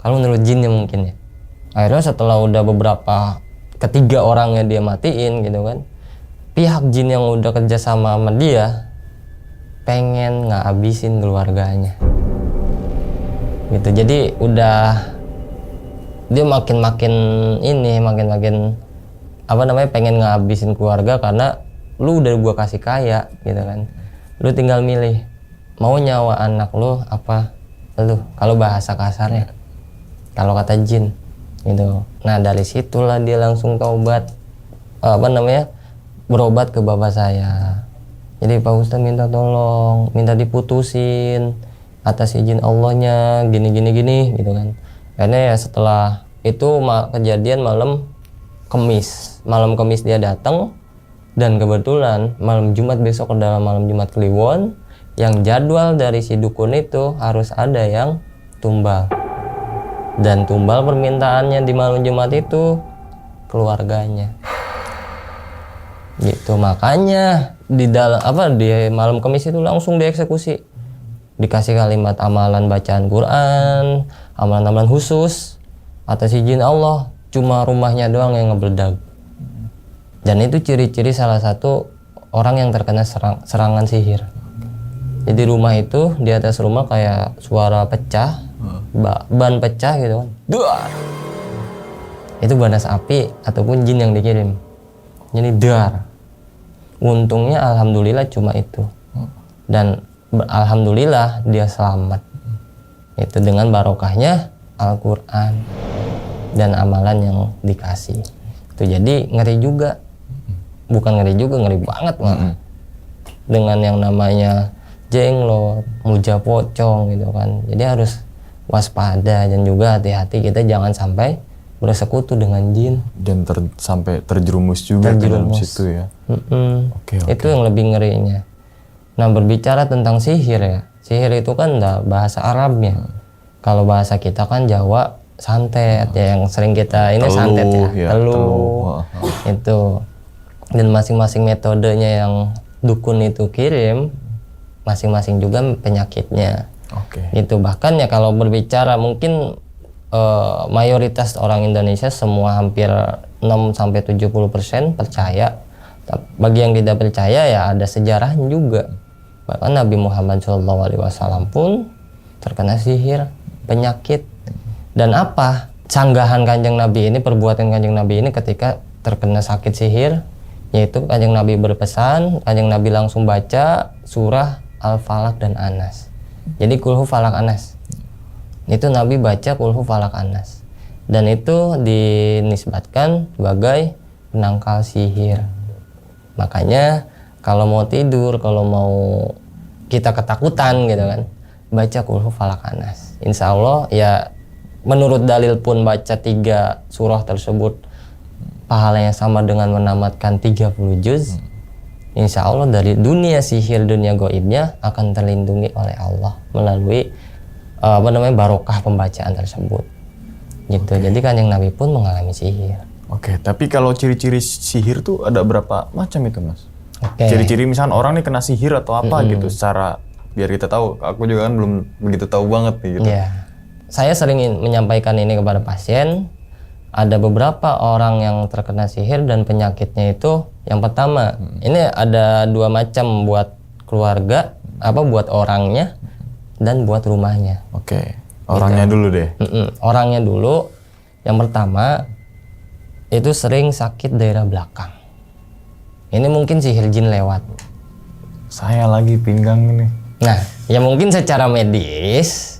Kalau menurut jinnya mungkin ya. Akhirnya setelah udah beberapa, ketiga orangnya dia matiin gitu kan, pihak jin yang udah kerja sama dia pengen ngabisin keluarganya gitu. Jadi udah dia makin pengen ngabisin keluarga, karena lu udah gua kasih kaya gitu kan. Lu tinggal milih mau nyawa anak lu apa lu, kalau bahasa kasarnya, kalau kata jin gitu. Nah dari situlah dia langsung taubat, berobat ke bapak saya. Jadi Pak Ustadz minta tolong, minta diputusin atas izin Allahnya, gini gitu kan. Karena ya setelah itu kejadian malam Kemis. Malam Kemis dia datang, dan kebetulan malam Jumat besok adalah malam Jumat Kliwon, yang jadwal dari si dukun itu harus ada yang tumbal. Dan tumbal permintaannya di malam Jumat itu keluarganya. Gitu, makanya di malam Kamis itu langsung dieksekusi. Dikasih kalimat amalan bacaan Quran, amalan-amalan khusus atas izin Allah, cuma rumahnya doang yang ngebeledak. Dan itu ciri-ciri salah satu orang yang terkena serangan sihir. Jadi rumah itu, di atas rumah kayak suara pecah, ban pecah gitu kan. Duar. Itu banas api ataupun jin yang dikirim. Jadi dar. Untungnya alhamdulillah cuma itu. Dan alhamdulillah dia selamat. Itu dengan barokahnya Al-Qur'an dan amalan yang dikasih. Itu jadi ngeri juga. Bukan ngeri juga, ngeri banget malah. Dengan yang namanya jenglot, muja pocong gitu kan. Jadi harus waspada dan juga hati-hati, kita jangan sampai bersekutu dengan jin dan sampai terjerumus juga ke dalam situ ya. Oke. Itu yang lebih ngerinya. Nah, berbicara tentang sihir ya, sihir itu kan bahasa Arabnya. Kalau bahasa kita kan Jawa santet ya, yang sering kita ini teluh, santet ya, ya teluh. Itu. Dan masing-masing metodenya yang dukun itu kirim, masing-masing juga penyakitnya. Itu bahkan ya kalau berbicara mungkin mayoritas orang Indonesia semua hampir 6-70% percaya. Bagi yang tidak percaya ya ada sejarahnya juga. Bahkan Nabi Muhammad SAW pun terkena sihir, penyakit. Dan apa sanggahan Kanjeng Nabi ini, perbuatan Kanjeng Nabi ini ketika terkena sakit sihir, yaitu Kanjeng Nabi berpesan, Kanjeng Nabi langsung baca surah Al-Falaq dan Anas. Jadi kulhu falak anas. Itu Nabi baca kulhu falak anas. Dan itu dinisbatkan sebagai penangkal sihir. Makanya kalau mau tidur, kalau mau kita ketakutan gitu kan, baca kulhu falak anas. Insya Allah ya, menurut dalil pun baca 3 surah tersebut pahalanya sama dengan menamatkan 30 juz. Insya Allah dari dunia sihir, dunia goibnya akan terlindungi oleh Allah melalui barokah pembacaan tersebut. Gitu. Jadi Kanjeng Nabi pun mengalami sihir. Tapi kalau ciri-ciri sihir tuh ada berapa macam itu, Mas? Ciri-ciri misalnya orang nih kena sihir atau apa gitu, secara biar kita tahu. Aku juga kan belum begitu tahu banget nih gitu. Iya. Saya sering menyampaikan ini kepada pasien. Ada beberapa orang yang terkena sihir dan penyakitnya itu, yang pertama, ini ada 2 macam, buat keluarga, buat orangnya dan buat rumahnya. Orangnya gitu. Dulu deh. Orangnya dulu, yang pertama itu sering sakit daerah belakang. Ini mungkin sihir jin lewat. Saya lagi pinggang ini. Nah, ya mungkin secara medis.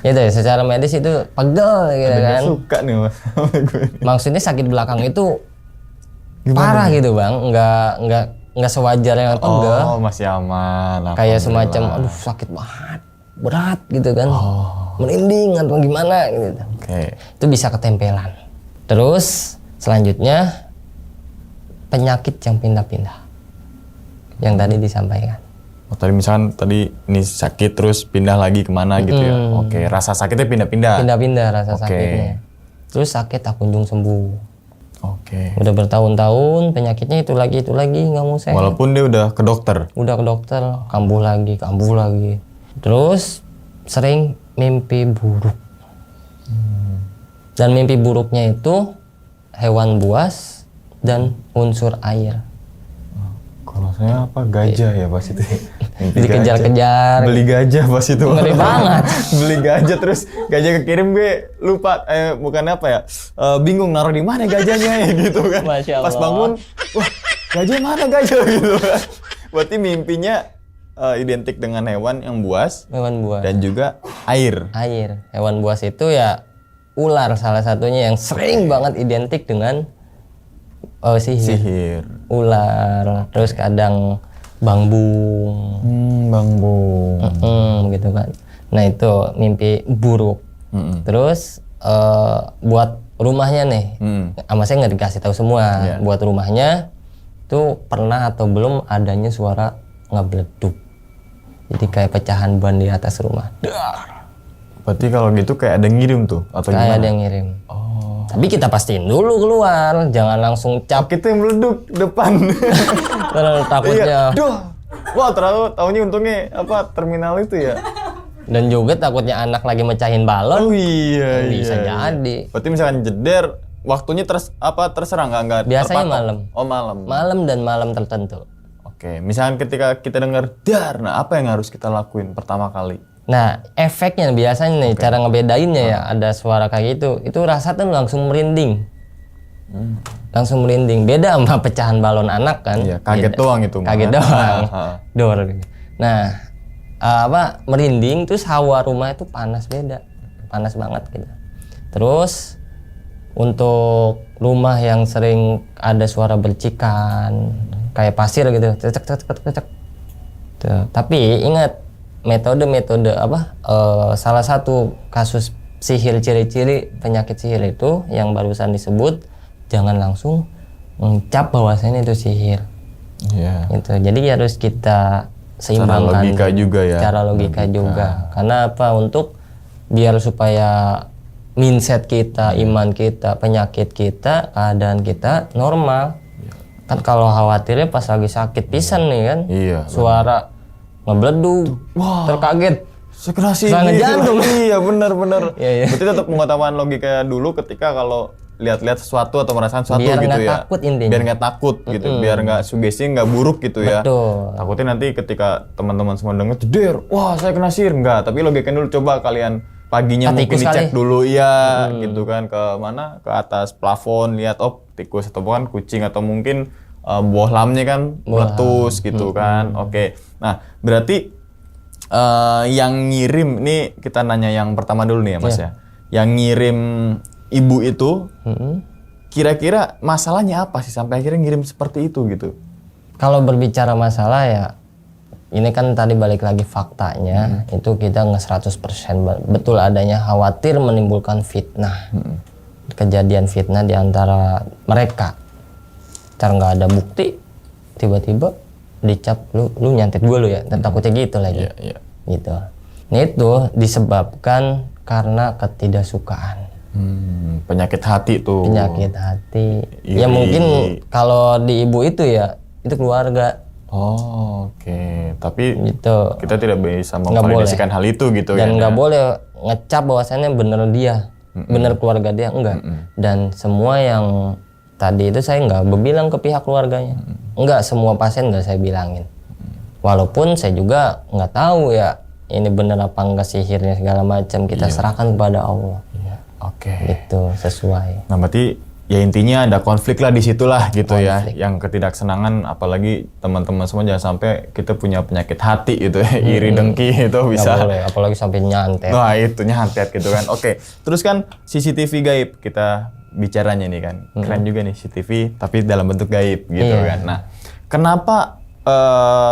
Gitu ya, secara medis itu pegel gitu kan. Suka nih Mas. Maksudnya sakit belakang itu gimana parah nih? gitu Bang, nggak sewajarnya pegel. Oh, masih aman. Kayak semacam aduh sakit banget, berat gitu kan. Merinding atau gimana gitu. Itu bisa ketempelan. Terus selanjutnya penyakit yang pindah-pindah. Yang tadi disampaikan. Tadi misalkan ini sakit terus pindah lagi kemana gitu ya. Rasa sakitnya pindah-pindah. Pindah-pindah rasa sakitnya. Terus sakit tak kunjung sembuh. Udah bertahun-tahun penyakitnya itu lagi nggak mau sehat. Walaupun dia udah ke dokter. Udah ke dokter, kambuh lagi. Terus sering mimpi buruk. Dan mimpi buruknya itu hewan buas dan unsur air. Kalau saya gajah ya pas itu. Dikejar-kejar. Beli gajah pas itu. Ngeri banget. Beli gajah terus gajah kekirim, gue lupa bukan apa ya. Bingung naruh di mana gajahnya gitu kan. Masya Allah. Pas bangun, wah, gajah mana gajah gitu kan. Berarti mimpinya identik dengan hewan yang buas. Hewan buas. Dan juga air. Hewan buas itu ya ular salah satunya yang sering banget identik dengan sihir. Ular, terus kadang bangbung. Gitu kan. Nah itu mimpi buruk. Terus buat rumahnya nih, sama saya nggak dikasih tahu semua. Iya. Buat rumahnya tuh pernah atau belum adanya suara ngebleduk. Jadi kayak pecahan ban di atas rumah. Berarti kalau gitu kayak ada ngirim tuh atau Kayak gimana? ada yang ngirim. Oh. Tapi kita pastiin dulu keluar, jangan langsung cap. Kita yang meleduk depan. Karena takutnya. Iya. Duh. Wah, terlalu taunya untungnya apa terminal itu ya. Dan juga takutnya anak lagi mecahin balon. Oh iya. Bisa iya. jadi. Berarti misalkan jeder, waktunya terserah nggak Biasanya terpatok? malam. Oh malam. Malam dan malam tertentu. Oke, misalkan ketika kita dengar dar, nah apa yang harus kita lakuin pertama kali? Nah, efeknya biasanya nih, cara ngebedainnya ya, ada suara kayak gitu, itu rasa tuh langsung merinding. Langsung merinding. Beda sama pecahan balon anak kan. Iya, kaget Beda. doang itu. Kaget malah. doang. Ha. Dor. Nah, merinding terus hawa rumah itu panas beda. Panas banget gitu. Terus untuk rumah yang sering ada suara bercikan, kayak pasir gitu, cecek cecek cecek cecek. Tuh. Tapi ingat metode salah satu kasus sihir, ciri-ciri penyakit sihir itu yang barusan disebut, jangan langsung mencap bahwasanya itu sihir. Iya. Gitu. Jadi harus kita seimbangkan. Cara logika juga ya. Cara logika juga. Karena apa? Untuk biar supaya mindset kita, iman kita, penyakit kita, keadaan kita normal. Kan kalau khawatirnya pas lagi sakit pisan nih kan, Iya. suara ngebleduk, terkaget, Sekeras serangan ini. jantung. Iya, benar-benar. Iya, iya. Berarti tetap pengetahuan logika dulu ketika kalau lihat-lihat sesuatu atau merasakan sesuatu Biar gitu nggak ya. takut intinya. Biar nggak takut gitu, biar nggak sugesti, nggak buruk gitu ya. Betul. Takutnya nanti ketika teman-teman semua denger, jeder, wah saya kena sihir. Enggak, tapi logikain dulu, coba kalian paginya Ah, mungkin tikus dicek kali. dulu, iya gitu kan, ke mana, ke atas plafon, lihat oh tikus atau bukan kucing atau mungkin buah lamnya kan meletus gitu kan. Oke, nah berarti yang ngirim, ini kita nanya yang pertama dulu nih ya Mas ya. Yang ngirim ibu itu kira-kira masalahnya apa sih sampai akhirnya ngirim seperti itu gitu? Kalau berbicara masalah ya, ini kan tadi balik lagi faktanya, itu kita nggak 100% betul adanya khawatir menimbulkan fitnah. Kejadian fitnah di antara mereka. Cara nggak ada bukti, tiba-tiba dicap lu nyantet gue lu ya, dan takutnya gitu lagi. Iya. Gitu. Nah itu disebabkan karena ketidaksukaan. Penyakit hati tuh. Penyakit hati. Iri. Ya mungkin kalau di ibu itu ya, itu keluarga. Oh, oke. Tapi Gitu. kita tidak bisa Nggak memvalidasikan hal itu gitu Dan ya. nggak boleh ngecap bahwasannya bener dia, bener keluarga dia, enggak. Dan semua yang tadi itu saya nggak berbilang ke pihak keluarganya. Enggak, semua pasien nggak saya bilangin. Walaupun saya juga nggak tahu ya ini bener apa enggak sihirnya segala macam, kita serahkan kepada Allah. Oke. Itu sesuai. Nah, berarti ya intinya ada konflik lah di situlah gitu ya. Yang ketidaksenangan, apalagi teman-teman semua jangan sampai kita punya penyakit hati gitu ya. Iri dengki itu Nggak bisa. boleh, apalagi sampai nyantet. Nah, itu nyantet gitu kan. Oke. Terus kan CCTV gaib kita bicaranya nih kan. Keren juga nih CCTV tapi dalam bentuk gaib gitu Iya. kan. Nah, kenapa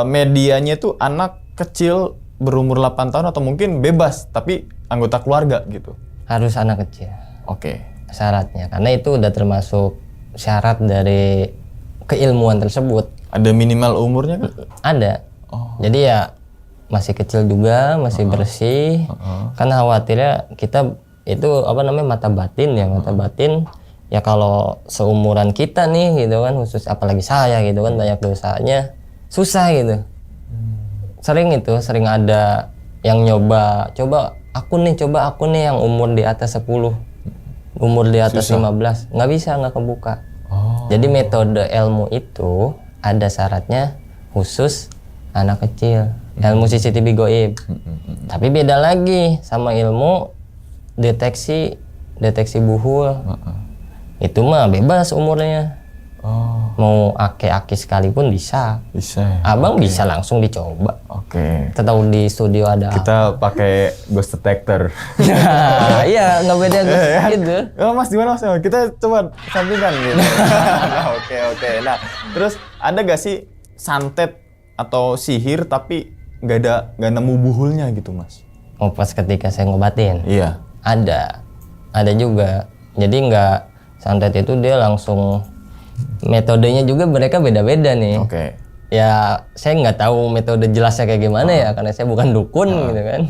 medianya tuh anak kecil berumur 8 tahun atau mungkin bebas tapi anggota keluarga gitu? Harus anak kecil. Oke. Syaratnya, karena itu udah termasuk syarat dari keilmuan tersebut. Ada minimal umurnya kan? Ada. Jadi ya masih kecil juga, masih bersih. Kan khawatirnya kita itu mata batin ya, mata batin. Ya kalau seumuran kita nih gitu kan, khusus apalagi saya gitu kan, banyak dosanya, susah gitu. Sering ada yang coba aku nih yang umur di atas 10. Umur di atas 15, nggak bisa, nggak kebuka. Jadi metode ilmu itu ada syaratnya khusus anak kecil, ilmu CCTV goib. Tapi beda lagi sama ilmu deteksi buhul. Itu mah bebas umurnya. Mau aki-aki sekalipun bisa. Bisa ya? Abang bisa langsung dicoba. Oke. Kita tahu di studio ada. Kita pakai ghost detector. Nah, iya nggak beda gitu. Oh, Mas di mana Mas? Kita coba sampingkan gitu. Oke. Nah, terus ada gak sih santet atau sihir tapi nggak nemu buhulnya gitu Mas? Oh, pas ketika saya ngobatin. Iya. Ada juga. Jadi nggak santet itu dia langsung, metodenya juga mereka beda-beda nih. Oke. Ya saya nggak tahu metode jelasnya kayak gimana ya, karena saya bukan dukun gitu kan.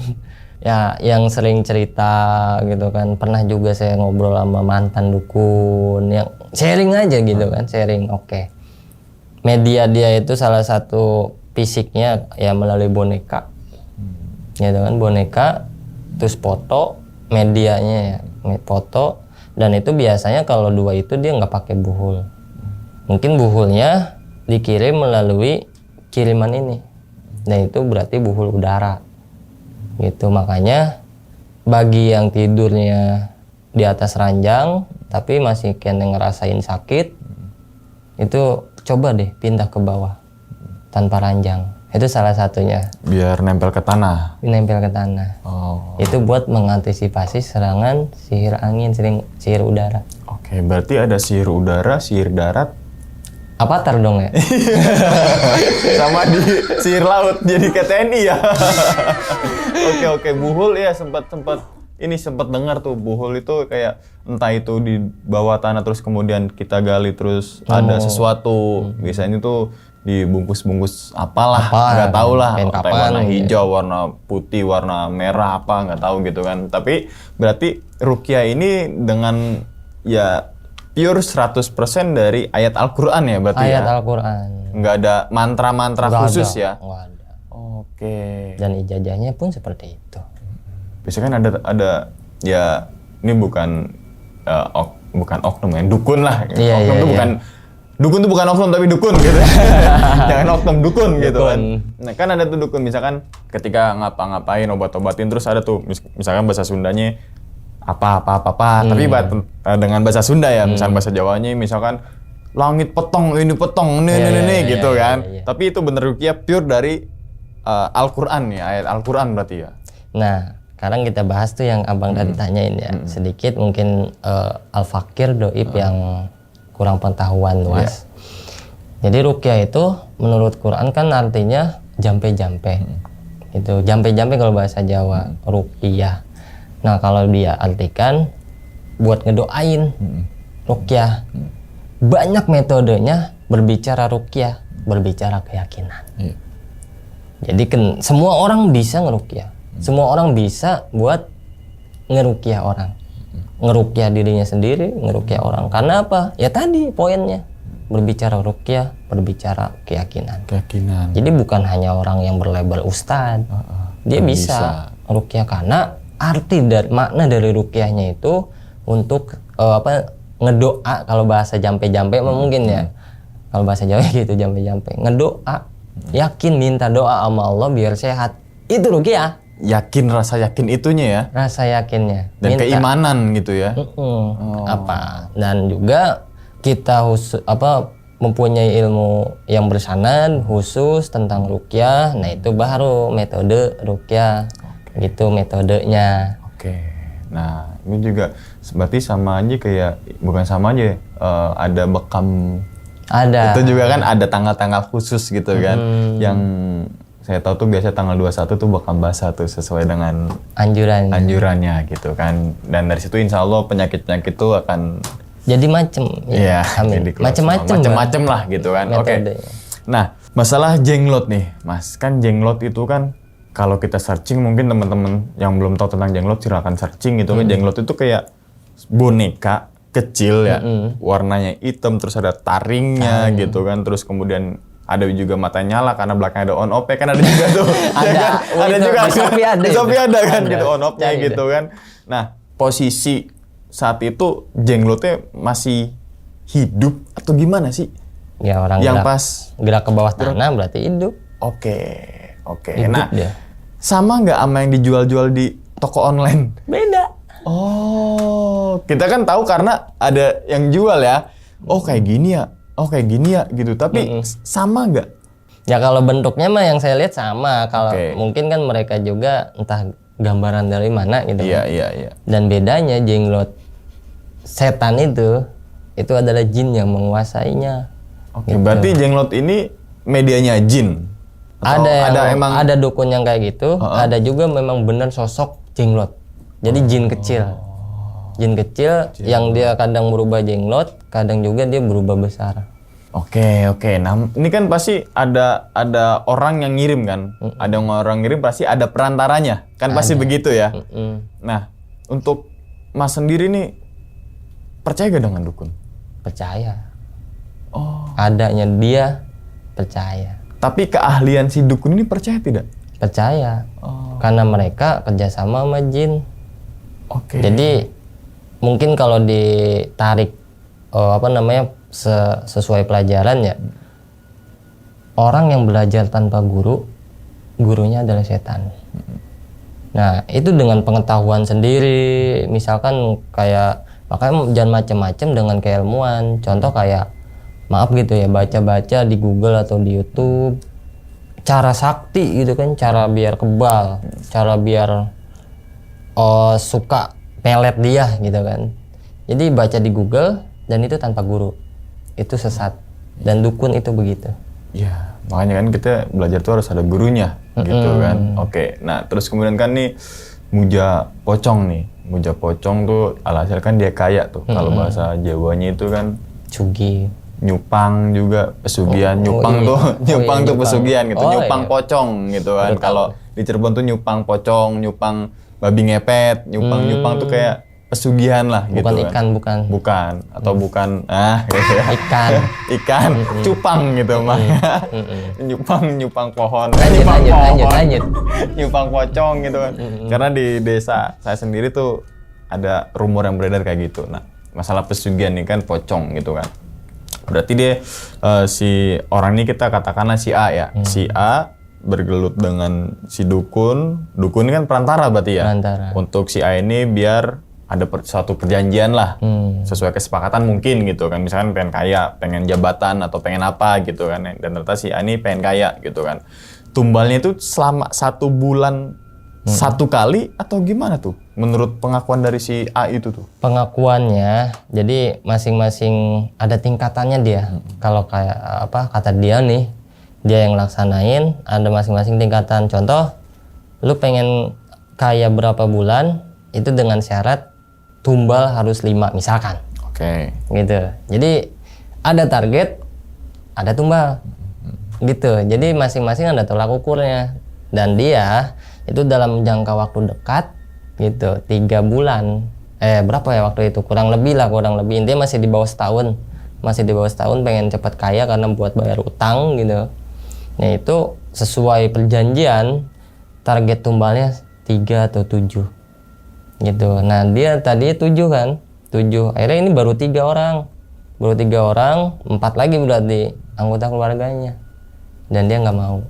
Ya yang sering cerita gitu kan, pernah juga saya ngobrol sama mantan dukun yang sharing aja gitu kan, sharing. Oke. Media dia itu salah satu fisiknya ya melalui boneka. Gitu kan, boneka terus foto, medianya ya foto, dan itu biasanya kalau dua itu dia nggak pakai buhul. Mungkin buhulnya dikirim melalui kiriman ini, dan itu berarti buhul udara gitu. Makanya bagi yang tidurnya di atas ranjang tapi masih kena ngerasain sakit, itu coba deh pindah ke bawah tanpa ranjang. Itu salah satunya. Biar nempel ke tanah. Nempel ke tanah. Oh. Itu buat mengantisipasi serangan sihir angin, sihir udara. Oke, berarti ada sihir udara, sihir darat, Avatar dong ya. sama di sihir laut jadi ke TNI ya. Oke, buhul ya sempat dengar tuh buhul itu kayak entah itu di bawah tanah terus kemudian kita gali terus ada sesuatu. Biasanya tuh dibungkus-bungkus apalah, nggak tahu lah, kapan, warna hijau, warna putih, warna merah apa nggak tahu gitu kan. Tapi berarti ruqyah ini dengan ya pure 100% dari ayat Al-Qur'an ya berarti Ayat ya. Al-Qur'an. Nggak ada mantra-mantra khusus ya. Nggak ada. Oke. Dan ijazahnya pun seperti itu. Biasanya kan ada ya ini bukan oknum ya, dukun lah. Iya, Oknum iya, tuh iya. bukan dukun tuh bukan oknum tapi dukun gitu. Jangan oknum dukun gitu kan. Nah, kan ada tuh dukun misalkan ketika ngapa-ngapain obat-obatin terus ada tuh misalkan bahasa Sundanya apa tapi dengan bahasa Sunda ya, misalkan bahasa Jawanya misalkan langit petong ini gitu kan. Iya. Tapi itu bener ruqyah pure dari Al-Qur'an ya, ayat Al-Qur'an berarti ya. Nah, sekarang kita bahas tuh yang abang tadi tanyain ya. Sedikit mungkin al-fakir doib yang kurang pengetahuan luas. Jadi ruqyah itu menurut Quran kan artinya jampe-jampe. Itu jampe-jampe kalau bahasa Jawa, ruqyah. Nah, kalau dia artikan buat ngedoain ruqyah. Banyak metodenya berbicara ruqyah, berbicara keyakinan. Jadi semua orang bisa ngeruqyah. Semua orang bisa buat ngeruqyah orang. Ngeruqyah dirinya sendiri, ngeruqyah orang. Karena apa? Ya tadi poinnya. Berbicara ruqyah, berbicara keyakinan. Jadi bukan hanya orang yang berlabel ustadz. Dia bisa ruqyah karena arti dari makna dari ruqyahnya itu untuk ngedoa. Kalau bahasa jampe-jampe mungkin ya. Kalau bahasa Jawa gitu jampe-jampe. Ngedoa, yakin minta doa sama Allah biar sehat. Itu ruqyah. Yakin, rasa yakin itunya ya. Rasa yakinnya. Dan minta keimanan gitu ya. Dan juga kita mempunyai ilmu yang bersanad khusus tentang ruqyah. Nah, itu baru metode ruqyah. Gitu metodenya. Oke. Nah, ini juga berarti sama aja kayak, bukan sama aja ada bekam. Ada. Itu juga kan ada tanggal-tanggal khusus gitu kan. Yang saya tahu tuh biasanya tanggal 21 tuh bekam basah tuh sesuai dengan anjurannya gitu kan. Dan dari situ insya Allah penyakit-penyakit tuh akan jadi macem. Ya, macem-macem lah gitu kan. Oke. Nah, masalah jenglot nih, Mas. Kan jenglot itu kan kalau kita searching, mungkin teman-teman yang belum tahu tentang jenglot silakan searching gitu kan. Jenglot itu kayak boneka kecil ya, warnanya hitam terus ada taringnya gitu kan. Terus kemudian ada juga matanya nyala karena belakangnya ada on off kan ada juga tuh. ada juga di Shopee ada kan gitu on off-nya gitu kan. Nah, posisi saat itu jenglotnya masih hidup atau gimana sih? Ya orang yang gerak ke bawah tanah berarti hidup. Oke. Nah, sama nggak sama yang dijual-jual di toko online? Beda. Oh, kita kan tahu karena ada yang jual ya. Oh kayak gini ya gitu. Tapi sama nggak? Ya kalau bentuknya mah yang saya lihat sama. Kalau mungkin kan mereka juga entah gambaran dari mana gitu. Iya. Dan bedanya jenglot setan itu adalah jin yang menguasainya. Oke, berarti jenglot ini medianya jin. Ada dukun yang kayak gitu, ada juga memang benar sosok jenglot. Jadi jin kecil. Jin kecil yang dia kadang berubah jenglot, kadang juga dia berubah besar. Oke. Nah, ini kan pasti ada orang yang ngirim kan? Ada orang ngirim pasti ada perantaranya. Kan pasti begitu ya? Nah, untuk Mas sendiri nih percaya gak dengan dukun? Percaya. Oh. Adanya dia percaya. Tapi keahlian si dukun ini percaya tidak? Percaya. Oh. Karena mereka kerjasama sama jin. Oke. Jadi mungkin kalau ditarik sesuai pelajaran ya, orang yang belajar tanpa guru, gurunya adalah setan. Nah itu dengan pengetahuan sendiri, misalkan kayak makanya jangan macam-macam dengan keilmuan. Contoh kayak maaf gitu ya, baca-baca di Google atau di YouTube cara sakti gitu kan, cara biar kebal, cara biar suka pelet dia gitu kan. Jadi baca di Google dan itu tanpa guru, itu sesat. Dan dukun itu begitu. Ya, makanya kan kita belajar tuh harus ada gurunya gitu kan. Oke, nah terus kemudian kan nih muja pocong nih. Muja pocong tuh alhasil kan dia kaya tuh. Kalau bahasa Jawanya itu kan Cugi. Nyupang juga pesugihan. Nyupang tuh pesugihan gitu. Nyupang pocong gitu kan. Kalau di Cirebon tuh nyupang pocong, nyupang babi ngepet, nyupang tuh kayak pesugihan lah gitu kan. Bukan atau bukan gitu ya. Ikan cupang gitu mah. Nyupang pohon. Lanjut. Nyupang pocong gitu kan. Karena di desa saya sendiri tuh ada rumor yang beredar kayak gitu. Nah, masalah pesugihan ini kan pocong gitu kan. Berarti dia si orang ini kita katakanlah si A ya. Si A bergelut dengan si dukun. Dukun ini kan perantara berarti ya. Untuk si A ini biar ada suatu perjanjian lah. Sesuai kesepakatan mungkin gitu kan. Misalkan pengen kaya, pengen jabatan atau pengen apa gitu kan. Dan ternyata si A ini pengen kaya gitu kan. Tumbalnya itu selama 1 bulan 1 kali atau gimana tuh? Menurut pengakuan dari si A itu tuh? Pengakuannya, jadi masing-masing ada tingkatannya dia. Kalau kayak kata dia nih, dia yang laksanain, ada masing-masing tingkatan. Contoh, lu pengen kaya berapa bulan, itu dengan syarat tumbal harus 5 misalkan. Oke. Gitu. Jadi ada target, ada tumbal. Gitu. Jadi masing-masing ada tolak ukurnya. Dan dia itu dalam jangka waktu dekat gitu 3 bulan berapa ya waktu itu kurang lebih intinya masih di bawah setahun pengen cepat kaya karena buat bayar utang gitu. Nah itu sesuai perjanjian target tumbalnya 3 atau 7 gitu. Nah dia tadi 7 kan 7, akhirnya ini baru 3 orang 4 lagi berarti anggota keluarganya dan dia nggak mau.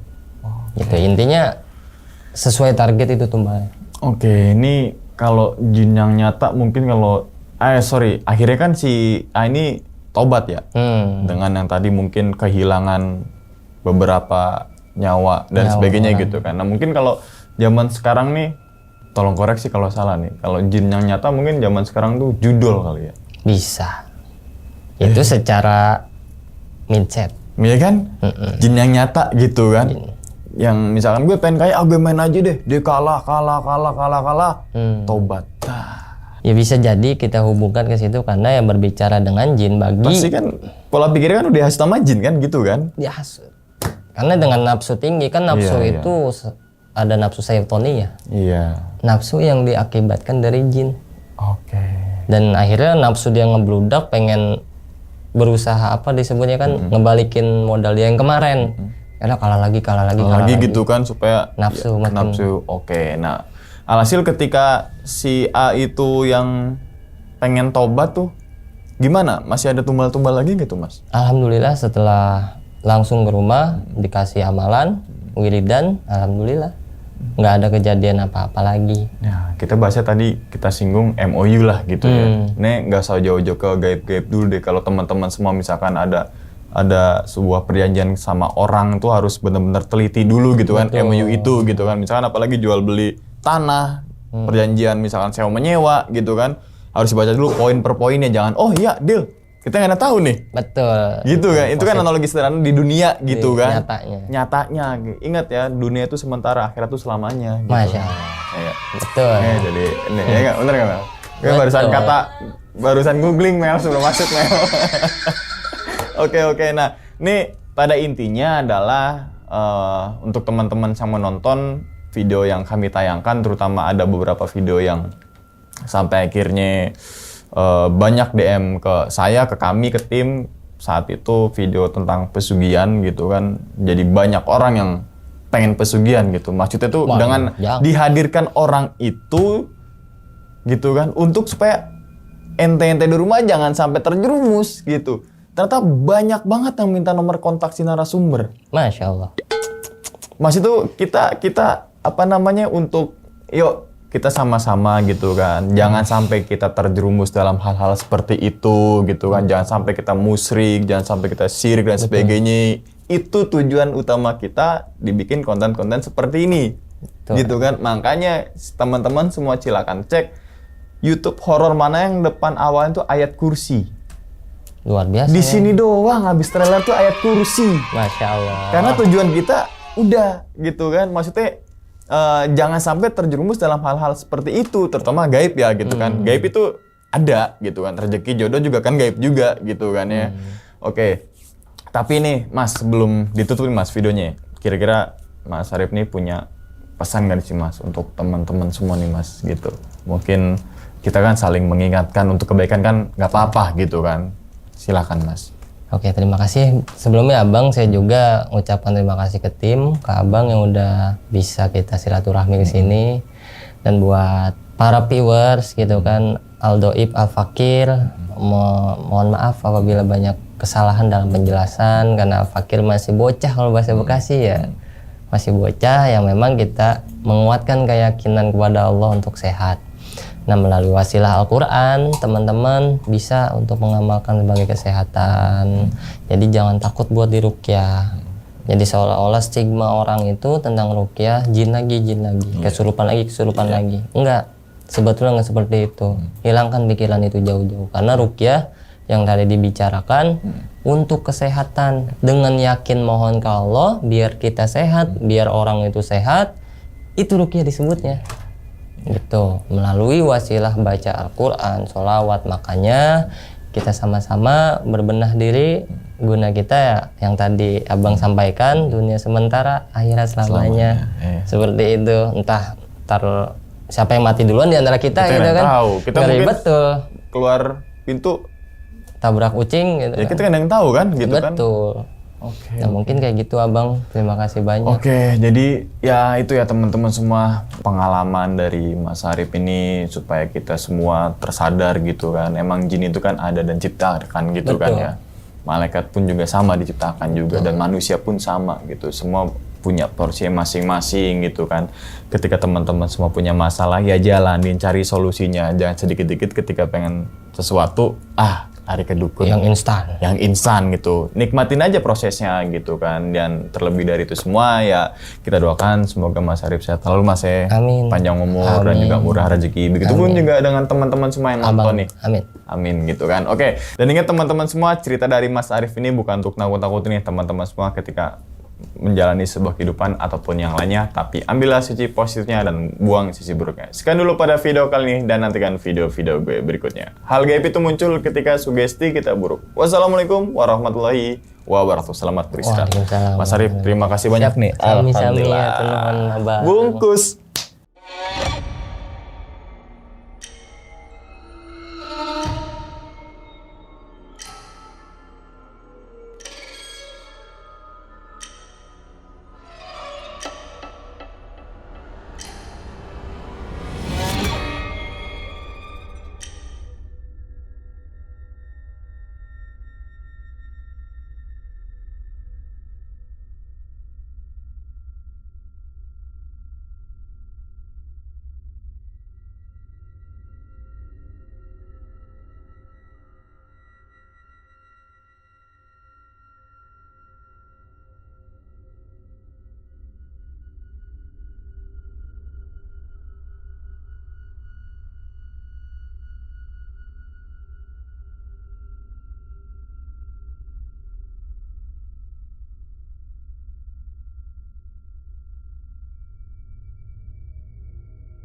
Gitu intinya sesuai target itu tumbalnya. Oke, ini kalau jin yang nyata mungkin kalau akhirnya kan si A ini tobat ya. Dengan yang tadi mungkin kehilangan beberapa nyawa dan sebagainya gitu kan. Nah, mungkin kalau zaman sekarang nih tolong koreksi kalau salah nih. Kalau jin yang nyata mungkin zaman sekarang tuh judul kali ya. Bisa. Itu secara mindset. Iya kan? Jin yang nyata gitu kan. Yang misalkan gue pengen kaya, gue main aja deh. Dia kalah. Tobat. Ya bisa jadi kita hubungkan ke situ karena yang berbicara dengan jin bagi pasti kan pola pikirnya kan udah dihasut sama jin kan gitu kan? Dihasut. Karena dengan nafsu tinggi kan nafsu itu ada nafsu syaitoni ya. Iya. Nafsu yang diakibatkan dari jin. Oke. Dan akhirnya nafsu dia ngebludak pengen berusaha disebutnya kan ngebalikin modal dia yang kemarin. Karena kalah lagi gitu kan supaya nafsu nafsu. Oke. Nah, alhasil ketika si A itu yang pengen tobat tuh gimana? Masih ada tumbal-tumbal lagi gitu, Mas? Alhamdulillah setelah langsung ke rumah dikasih amalan, wiridan, alhamdulillah nggak ada kejadian apa-apa lagi. Ya, kita bahasnya tadi kita singgung MOU lah gitu ya. Nih nggak usah jauh-jauh ke gaib-gaib dulu deh. Kalau teman-teman semua misalkan ada sebuah perjanjian sama orang tuh harus benar-benar teliti dulu gitu kan. Betul. MOU itu gitu kan. Misalkan apalagi jual beli tanah, perjanjian misalkan sewa menyewa gitu kan. Harus dibaca dulu poin per poinnya, jangan iya deal. Kita nggak tahu nih. Betul. Gitu kan. Itu kan analogi sederhana di dunia gitu kan. Nyatanya. Ingat ya, dunia itu sementara, akhirat itu selamanya. Gitu. Masya Allah. Ya. Betul. Jadi ini ya nggak, bener nggak? Gue barusan googling Mel sebelum masuk Mel. Oke. Nah, nih pada intinya adalah untuk teman-teman yang menonton video yang kami tayangkan, terutama ada beberapa video yang sampai akhirnya banyak DM ke saya, ke kami, ke tim saat itu video tentang pesugihan gitu kan. Jadi banyak orang yang pengen pesugihan gitu. Maksudnya tuh dengan dihadirkan orang itu gitu kan untuk supaya ente-ente di rumah jangan sampai terjerumus gitu. Ternyata banyak banget yang minta nomor kontak si narasumber. Masya Allah. Mas itu kita apa namanya untuk yuk kita sama-sama gitu kan. Jangan sampai kita terjerumus dalam hal-hal seperti itu gitu kan. Jangan sampai kita musyrik, jangan sampai kita syirik dan sebagainya. Itu tujuan utama kita dibikin konten-konten seperti ini. Betul. Gitu kan. Makanya teman-teman semua silakan cek YouTube horor mana yang depan awalnya itu ayat kursi. Luar biasa. Di sini doang habis trailer tuh ayat kursi. Masya Allah. Karena tujuan kita udah gitu kan. Maksudnya jangan sampai terjerumus dalam hal-hal seperti itu, terutama gaib ya gitu kan. Gaib itu ada gitu kan. Rezeki jodoh juga kan gaib juga gitu kan ya. Oke. Tapi nih Mas, sebelum ditutupin Mas videonya, kira-kira Mas Arif nih punya pesan gak sih Mas untuk teman-teman semua nih Mas gitu. Mungkin kita kan saling mengingatkan untuk kebaikan kan nggak apa-apa gitu kan. Silakan Mas. Oke, terima kasih. Sebelumnya Abang, saya juga ucapkan terima kasih ke tim, ke Abang yang udah bisa kita silaturahmi ke sini. Dan buat para viewers gitu kan, Aldoib Al-Fakir, mohon maaf apabila banyak kesalahan dalam penjelasan karena Al-Fakir masih bocah kalau bahasa Bekasi ya. Masih bocah yang memang kita menguatkan keyakinan kepada Allah untuk sehat. Nah, melalui wasilah Al-Quran, teman-teman bisa untuk mengamalkan sebagai kesehatan. Jadi jangan takut buat diruqyah. Jadi seolah-olah stigma orang itu tentang ruqyah, jin lagi, kesurupan lagi. Enggak, sebetulnya enggak seperti itu. Hilangkan pikiran itu jauh-jauh. Karena ruqyah yang tadi dibicarakan untuk kesehatan. Dengan yakin mohon ke Allah, biar kita sehat, biar orang itu sehat, itu ruqyah disebutnya. Gitu, melalui wasilah baca Al-Quran, sholawat. Makanya kita sama-sama berbenah diri guna kita ya, yang tadi Abang sampaikan, dunia sementara, akhirat selamanya. Seperti itu. Entah siapa yang mati duluan di antara kita gitu kan. Tahu. Kita mungkin betul. Keluar pintu tabrak kucing gitu. Ya kita kan yang tahu kan gitu kan. Betul. Oke. Nah, mungkin kayak gitu Abang. Terima kasih banyak. Oke, jadi ya itu ya teman-teman semua pengalaman dari Mas Arif ini supaya kita semua tersadar gitu kan. Emang jin itu kan ada dan ciptakan gitu. Betul. Kan ya. Malaikat pun juga sama diciptakan juga. Betul. Dan manusia pun sama gitu. Semua punya porsi masing-masing gitu kan. Ketika teman-teman semua punya masalah ya jalanin, cari solusinya. Jangan sedikit-sedikit ketika pengen sesuatu lari ke dukun yang instan gitu. Nikmatin aja prosesnya gitu kan. Dan terlebih dari itu semua ya kita doakan semoga Mas Arif sehat selalu Mas ya. Amin. Panjang umur dan juga murah rezeki. Begitupun juga dengan teman-teman semua yang nonton nih. Amin gitu kan. Oke. Dan ingat teman-teman semua, cerita dari Mas Arif ini bukan untuk nakut-nakutin nih teman-teman semua ketika menjalani sebuah kehidupan ataupun yang lainnya, tapi ambillah sisi positifnya dan buang sisi buruknya. Sekian dulu pada video kali ini dan nantikan video-video gue berikutnya. Hal gaib itu muncul ketika sugesti kita buruk. Wassalamualaikum warahmatullahi wabarakatuh. Selamat beristirahat. Mas Arif, terima kasih banyak nih. Alhamdulillah. Bungkus.